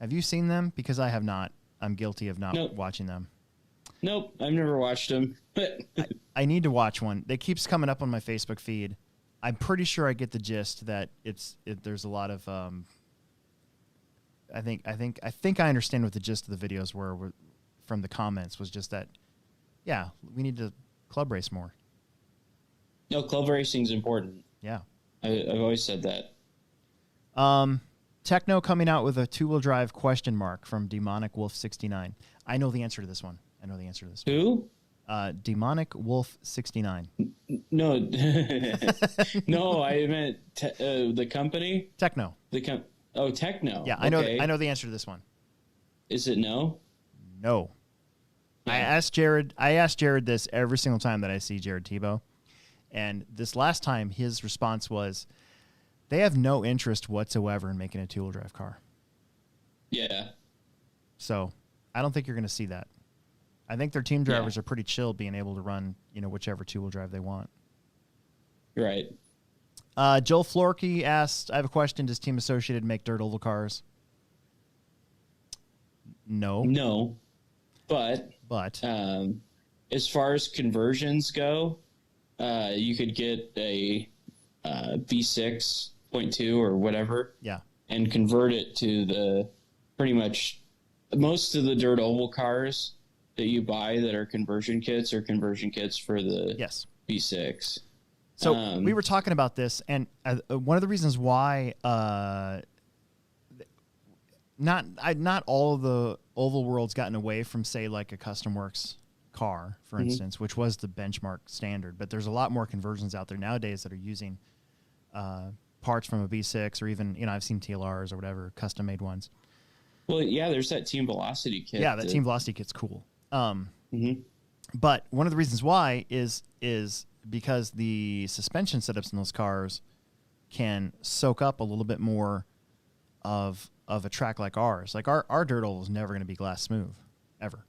Have you seen them? Because I have not. I'm guilty of not watching them. Nope, I've never watched them. I need to watch one. It keeps coming up on my Facebook feed. I'm pretty sure I get the gist that there's a lot of. I think I understand what the gist of the videos were from the comments was just that. Yeah, we need to club race more. No, club racing is important. Yeah, I've always said that. Techno coming out with a 2-wheel drive ? From Demonic Wolf 69. I know the answer to this one. Who? Demonic Wolf 69. No, no, I meant the company. Techno. Techno. Yeah, okay. I know the answer to this one. Is it no? No. Yeah. I asked Jared this every single time that I see Jared Tebow. And this last time, his response was, they have no interest whatsoever in making a 2-wheel drive car. Yeah. So I don't think you're going to see that. I think their team drivers are pretty chill being able to run, whichever 2-wheel drive they want. Right. Joel Florkey asked, I have a question. Does Team Associated make dirt oval cars? No. No. But as far as conversions go, you could get a V6.2 or whatever. Yeah. And convert it to the pretty much most of the dirt oval cars that you buy that are conversion kits are conversion kits for the V6. So we were talking about this, and one of the reasons why not all of the oval world's gotten away from, say, like a Custom Works car, for instance, which was the benchmark standard, but there's a lot more conversions out there nowadays that are using parts from a V6 or even, I've seen TLRs or whatever, custom made ones. Well, yeah, there's that Team Velocity kit. Yeah, that Team Velocity kit's cool. But one of the reasons why is because the suspension setups in those cars can soak up a little bit more of a track like ours. Like our dirt oval is never going to be glass smooth, ever.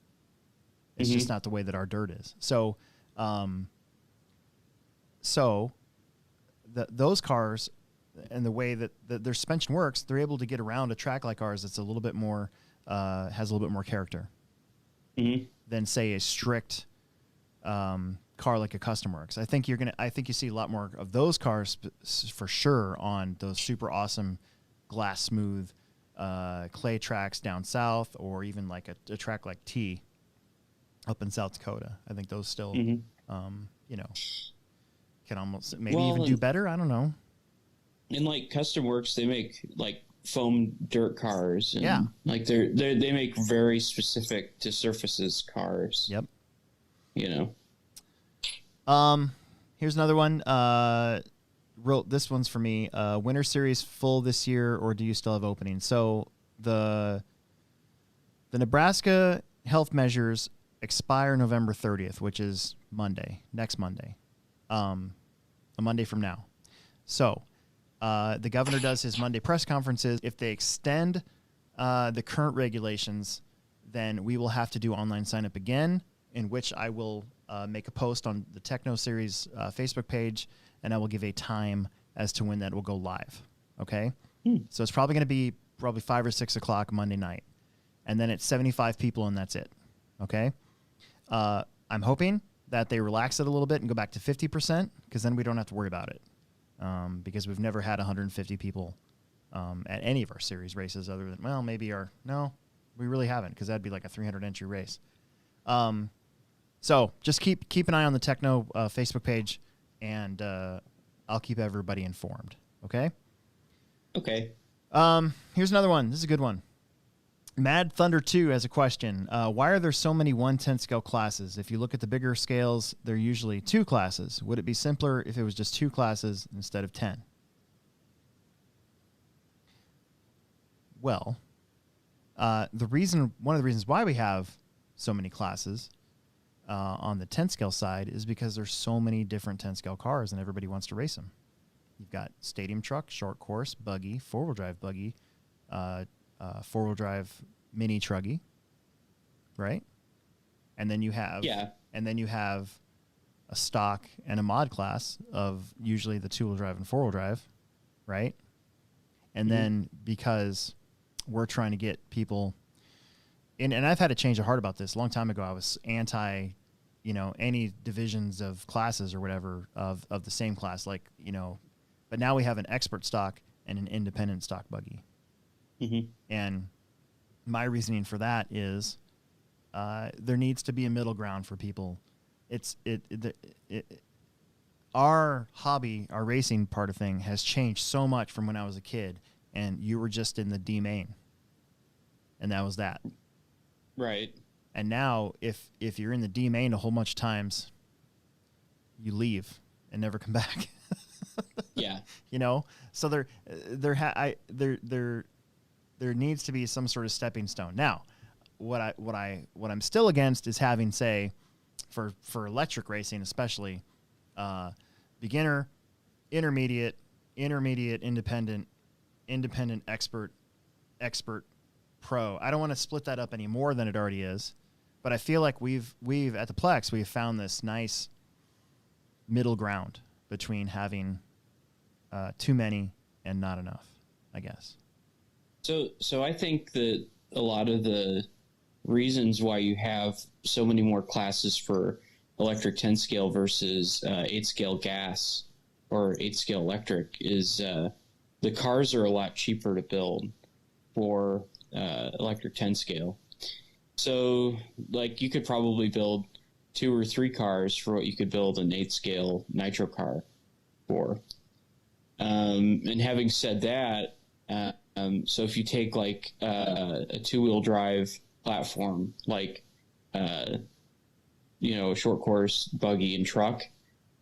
It's just not the way that our dirt is. So, those cars and the way that their suspension works, they're able to get around a track like ours that's a little bit more has a little bit more character than, say, a strict car like a Custom Works. I think you see a lot more of those cars for sure on those super awesome glass smooth clay tracks down south, or even like a track like T up in South Dakota. I think those still can almost maybe even do better. I don't know. And like Custom Works, they make like foam dirt cars. And like they make very specific to surfaces cars. Yep. Here's another one. This one's for me. Winter Series full this year, or do you still have openings? So the Nebraska health measures expire November 30th, which is next Monday, a Monday from now. So the governor does his Monday press conferences. If they extend the current regulations, then we will have to do online sign up again, in which I will make a post on the Techno Series Facebook page, and I will give a time as to when that will go live. Okay? So it's probably going to be 5 or 6 o'clock Monday night. and then it's 75 people and that's it. Okay. I'm hoping that they relax it a little bit and go back to 50%, because then we don't have to worry about it. Because we've never had 150 people at any of our series races other than, well, maybe no, we really haven't, because that'd be like a 300 entry race. So just keep an eye on the Techno Facebook page, and I'll keep everybody informed. Okay? Okay. Here's another one. This is a good one. Mad Thunder 2 has a question. Why are there so many 1/10 scale classes? If you look at the bigger scales, they're usually 2 classes. Would it be simpler if it was just 2 classes instead of 10? Well, one of the reasons why we have so many classes on the 10 scale side is because there's so many different 10 scale cars and everybody wants to race them. You've got stadium truck, short course, buggy, 4-wheel drive buggy, 4-wheel drive mini truggy, right? And then you have a stock and a mod class of usually the 2-wheel drive and 4-wheel drive, right? And then because we're trying to get people in, and I've had a change of heart about this. A long time ago, I was anti, any divisions of classes or whatever of the same class, but now we have an expert stock and an independent stock buggy. Mm-hmm. And my reasoning for that is there needs to be a middle ground for people. Our hobby, our racing part of thing has changed so much from when I was a kid, and you were just in the D main, and that was that. Right. And now if you're in the D main a whole bunch of times, you leave and never come back. Yeah. So there needs to be some sort of stepping stone. Now, what I'm still against is having, say, for electric racing especially, beginner, intermediate, independent, expert, pro. I don't want to split that up any more than it already is, but I feel like we've at the Plex we've found this nice middle ground between having too many and not enough, I guess. So I think that a lot of the reasons why you have so many more classes for electric 10 scale versus 8 scale gas or 8 scale electric is the cars are a lot cheaper to build for electric 10 scale. So like you could probably build 2 or 3 cars for what you could build an 8 scale nitro car for. And having said that, so if you take like a 2-wheel drive platform, like, a short course buggy and truck,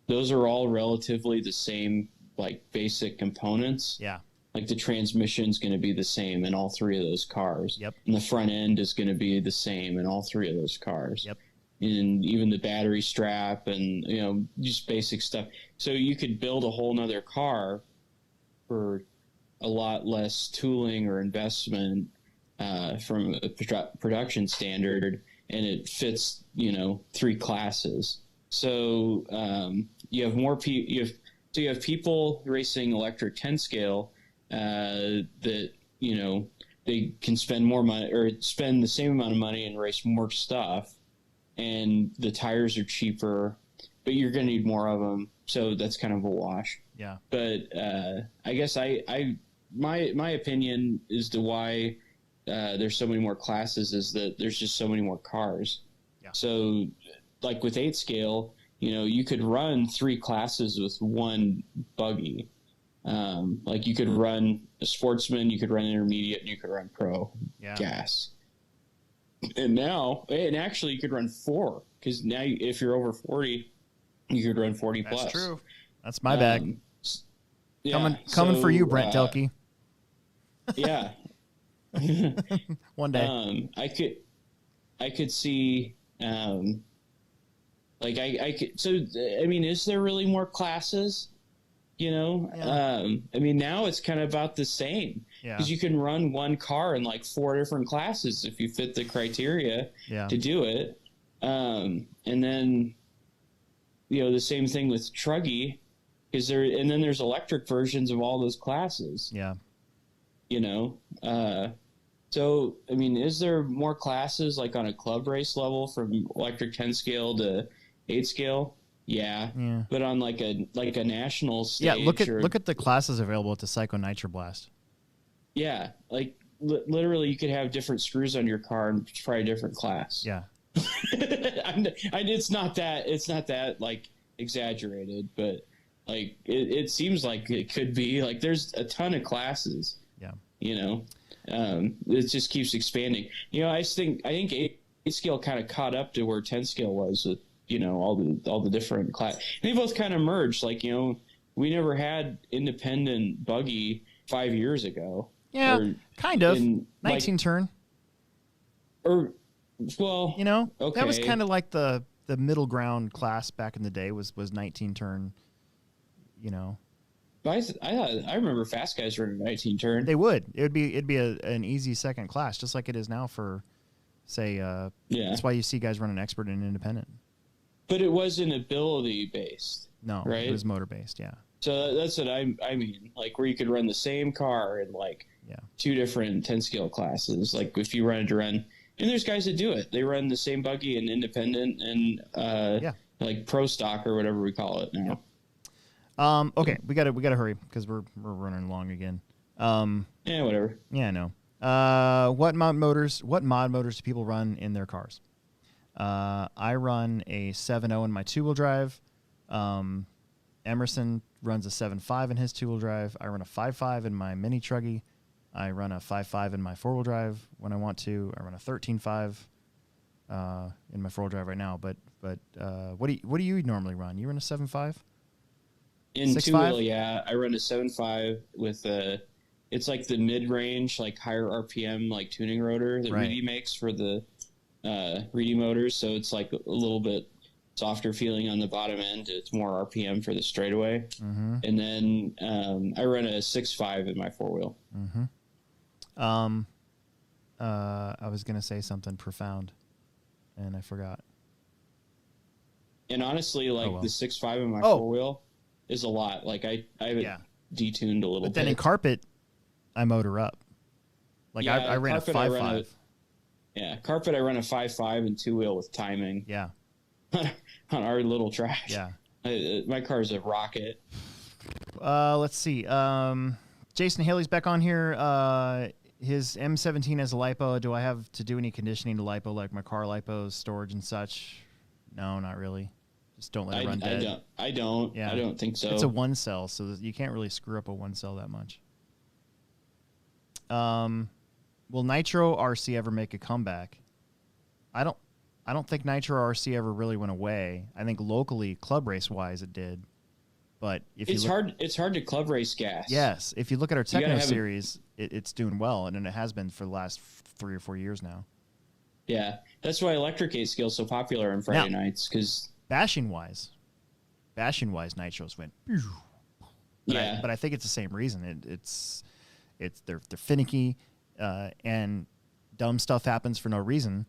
those are all relatively the same, like basic components. Yeah. Like the transmission's going to be the same in all 3 of those cars. Yep. And the front end is going to be the same in all 3 of those cars. Yep. And even the battery strap and, just basic stuff. So you could build a whole nother car for a lot less tooling or investment from a production standard, and it fits 3 classes. So you have more you have people racing electric 10 scale that they can spend more money or spend the same amount of money and race more stuff, and the tires are cheaper, but you're going to need more of them. So that's kind of a wash. Yeah. But I guess my opinion as to why there's so many more classes is that there's just so many more cars. Yeah. So like with 8 scale, you could run 3 classes with 1 buggy. Like you could run a sportsman, you could run intermediate, and you could run pro gas. And actually you could run 4, because now if you're over 40, you could run 40 plus. That's true. That's my bag. Yeah, coming for you, Brent Telke. Yeah. One day. I could see, like I could, so, I mean, is there really more classes? Yeah. I mean, now it's kind of about the same, because you can run 1 car in like 4 different classes if you fit the criteria to do it. And then, the same thing with truggy, and then there's electric versions of all those classes. Yeah. So, I mean, is there more classes like on a club race level from electric 10 scale to 8 scale? Yeah. Yeah. But on like a national Yeah, stage, look at the classes available at the Psycho Nitro Blast. yeah, like literally you could have different screws on your car and try a different class. Yeah. It's not that like exaggerated, but like it seems like it could be. Like there's a ton of classes. Yeah. You know, it just keeps expanding. You know, I think 8 scale kind of caught up to where 10 scale was with, you know, all the different class. They both kind of merged. Like, you know, we never had independent buggy 5 years ago. Yeah, kind of. 19 like, turn. Or, well, you know, okay. That was kind of like the middle ground class back in the day was 19 turn. You know, I remember fast guys running 19 turn. They would. It'd be an easy second class, just like it is now for, say, yeah. That's why you see guys running expert and independent. But it wasn't ability based. No, right? It was motor based. Yeah. So that's what I mean, like where you could run the same car in like two different 10 scale classes. Like if you wanted to run, and there's guys that do it. They run the same buggy in independent and like pro stock or whatever we call it now. Yeah. Okay, we gotta hurry because we're running long again. Yeah, whatever. Yeah, I know. What mod motors do people run in their cars? I run a 7.0 in my 2-wheel drive. Emerson runs a 7.5 in his 2-wheel drive. I run a 5.5 in my mini truggy. I run a 5.5 in my 4-wheel drive when I want to. I run a 13.5 in my 4-wheel drive right now. But what do you normally run? You run a 7.5? In 2-wheel, yeah, I run a 7.5 with it's like the mid-range, like higher RPM, like tuning rotor that Reedy makes for the Reedy motors. So it's like a little bit softer feeling on the bottom end. It's more RPM for the straightaway. Mm-hmm. And then I run a 6.5 in my 4-wheel. Mm-hmm. I was going to say something profound, and I forgot. And honestly, like the 6.5 in my 4-wheel is a lot. Like I have it detuned a little bit. But then in carpet, I motor up. Like I ran a 5.5. Yeah, carpet I run a 5.5 and 2-wheel with timing. Yeah. On our little track. Yeah. My car is a rocket. Let's see. Jason Haley's back on here. His M17 has a lipo. Do I have to do any conditioning to lipo, like my car lipos, storage and such? No, not really. Just don't let it run dead. I don't. Yeah. I don't think so. It's a 1-cell, so you can't really screw up a 1-cell that much. Will Nitro RC ever make a comeback? I don't think Nitro RC ever really went away. I think locally, club race wise, it did. But if it's hard to club race gas. Yes, if you look at our Techno series, it's doing well, and it has been for the last 3 or 4 years now. Yeah, that's why Electric 8 Scale is so popular on Friday nights, because bashing wise, Nitros went. But I think it's the same reason. They're finicky, and dumb stuff happens for no reason.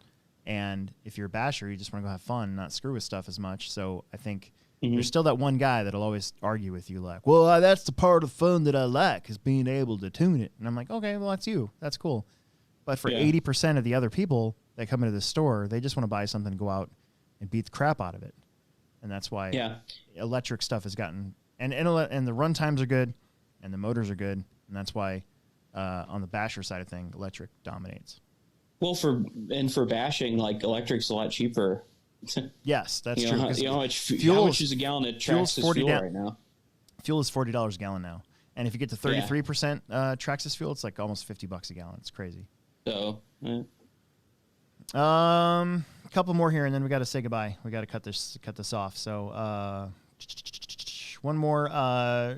And if you're a basher, you just want to go have fun, and not screw with stuff as much. So I think there's still that one guy that'll always argue with you, like, well, that's the part of fun that I like, is being able to tune it. And I'm like, okay, well, that's you. That's cool. But for 80% of the other people that come into the store, they just want to buy something and go out and beat the crap out of it. And that's why electric stuff has gotten and the run times are good and the motors are good. And that's why on the basher side of thing, electric dominates. Well, for bashing, like electric's a lot cheaper. Yes, that's true. How much is a gallon of Traxxas fuel right now? Fuel is $40 a gallon now. And if you get to 33% Traxxas fuel, it's like almost $50 a gallon. It's crazy. So, a couple more here, and then we got to say goodbye. We got to cut this off. So, one more.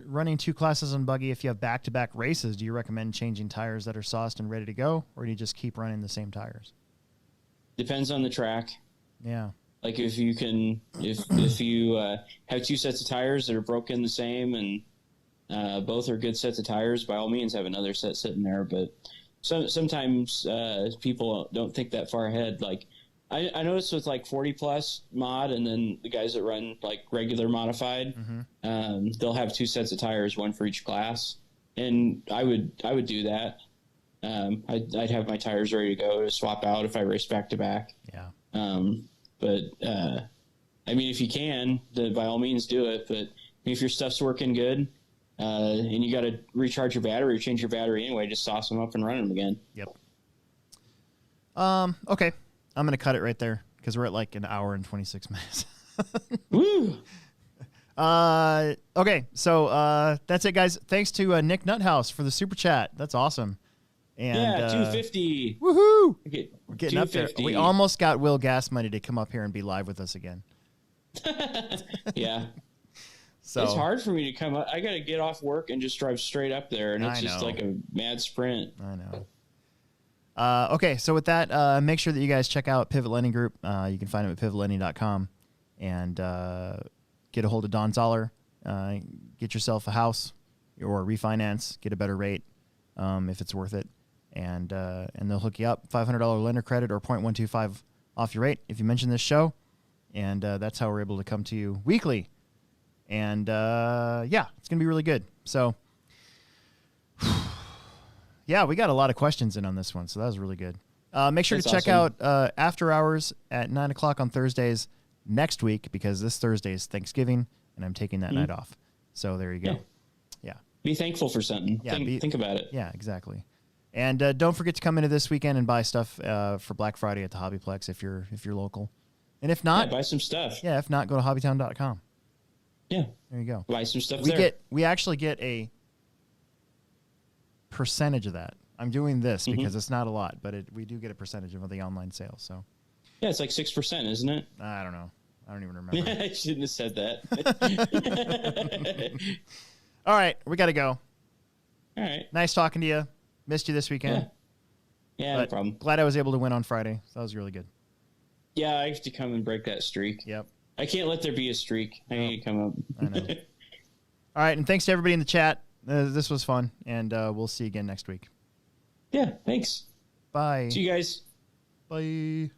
Running 2 classes on buggy. If you have back-to-back races, do you recommend changing tires that are sauced and ready to go, or do you just keep running the same tires? Depends on the track. Yeah. Like if you can, if you have 2 sets of tires that are broken the same and both are good sets of tires, by all means have another set sitting there. But sometimes people don't think that far ahead. Like I noticed with like 40 plus mod, and then the guys that run like regular modified, they'll have 2 sets of tires, one for each class. And I would do that. I'd have my tires ready to go to swap out if I race back to back. Yeah. But I mean, if you can, then by all means do it. But if your stuff's working good, and you got to recharge your battery or change your battery anyway, just sauce them up and run them again. Yep. Okay. I'm going to cut it right there because we're at like an hour and 26 minutes. Woo! Okay. So, that's it, guys. Thanks to Nick Nuthouse for the super chat. That's awesome. And, Yeah, 250. Woohoo! Okay, We're getting up there. 250. We almost got Will Gas Money to come up here and be live with us again. Yeah. So It's hard for me to come up. I got to get off work and just drive straight up there, and it's I just know. like a mad sprint. I know. Okay, so with that, make sure that you guys check out Pivot Lending Group. You can find them at pivotlending.com and get a hold of Don Zoller. Get yourself a house or refinance, get a better rate if it's worth it. And they'll hook you up, $500 lender credit or 0.125 off your rate if you mention this show. And that's how we're able to come to you weekly. And yeah, it's going to be really good. So yeah, we got a lot of questions in on this one, so that was really good. Make sure That's to check awesome. out After Hours at 9 o'clock on Thursdays next week, because this Thursday is Thanksgiving, and I'm taking that night off. So there you go. Yeah. Be thankful for something. Yeah, Think about it. Yeah, exactly. And don't forget to come into this weekend and buy stuff for Black Friday at the HobbyPlex if you're local. And if Yeah, not, buy some stuff. yeah, if not, go to hobbytown.com. Yeah, There you go. buy some stuff there. We actually get a percentage of that. I'm doing this because it's not a lot, but we do get a percentage of the online sales. So Yeah, it's like 6%, isn't it? I don't know. I don't even remember. I shouldn't have said that. All right, we got to go. All right. Nice talking to you. Missed you this weekend. Yeah, no but problem. glad I was able to win on Friday. So that was really good. Yeah, I have to come and break that streak. Yep. I can't let there be a streak. I need to come up. I know. All right, and thanks to everybody in the chat. This was fun, and we'll see you again next week. Yeah, thanks. Bye. See you guys. Bye.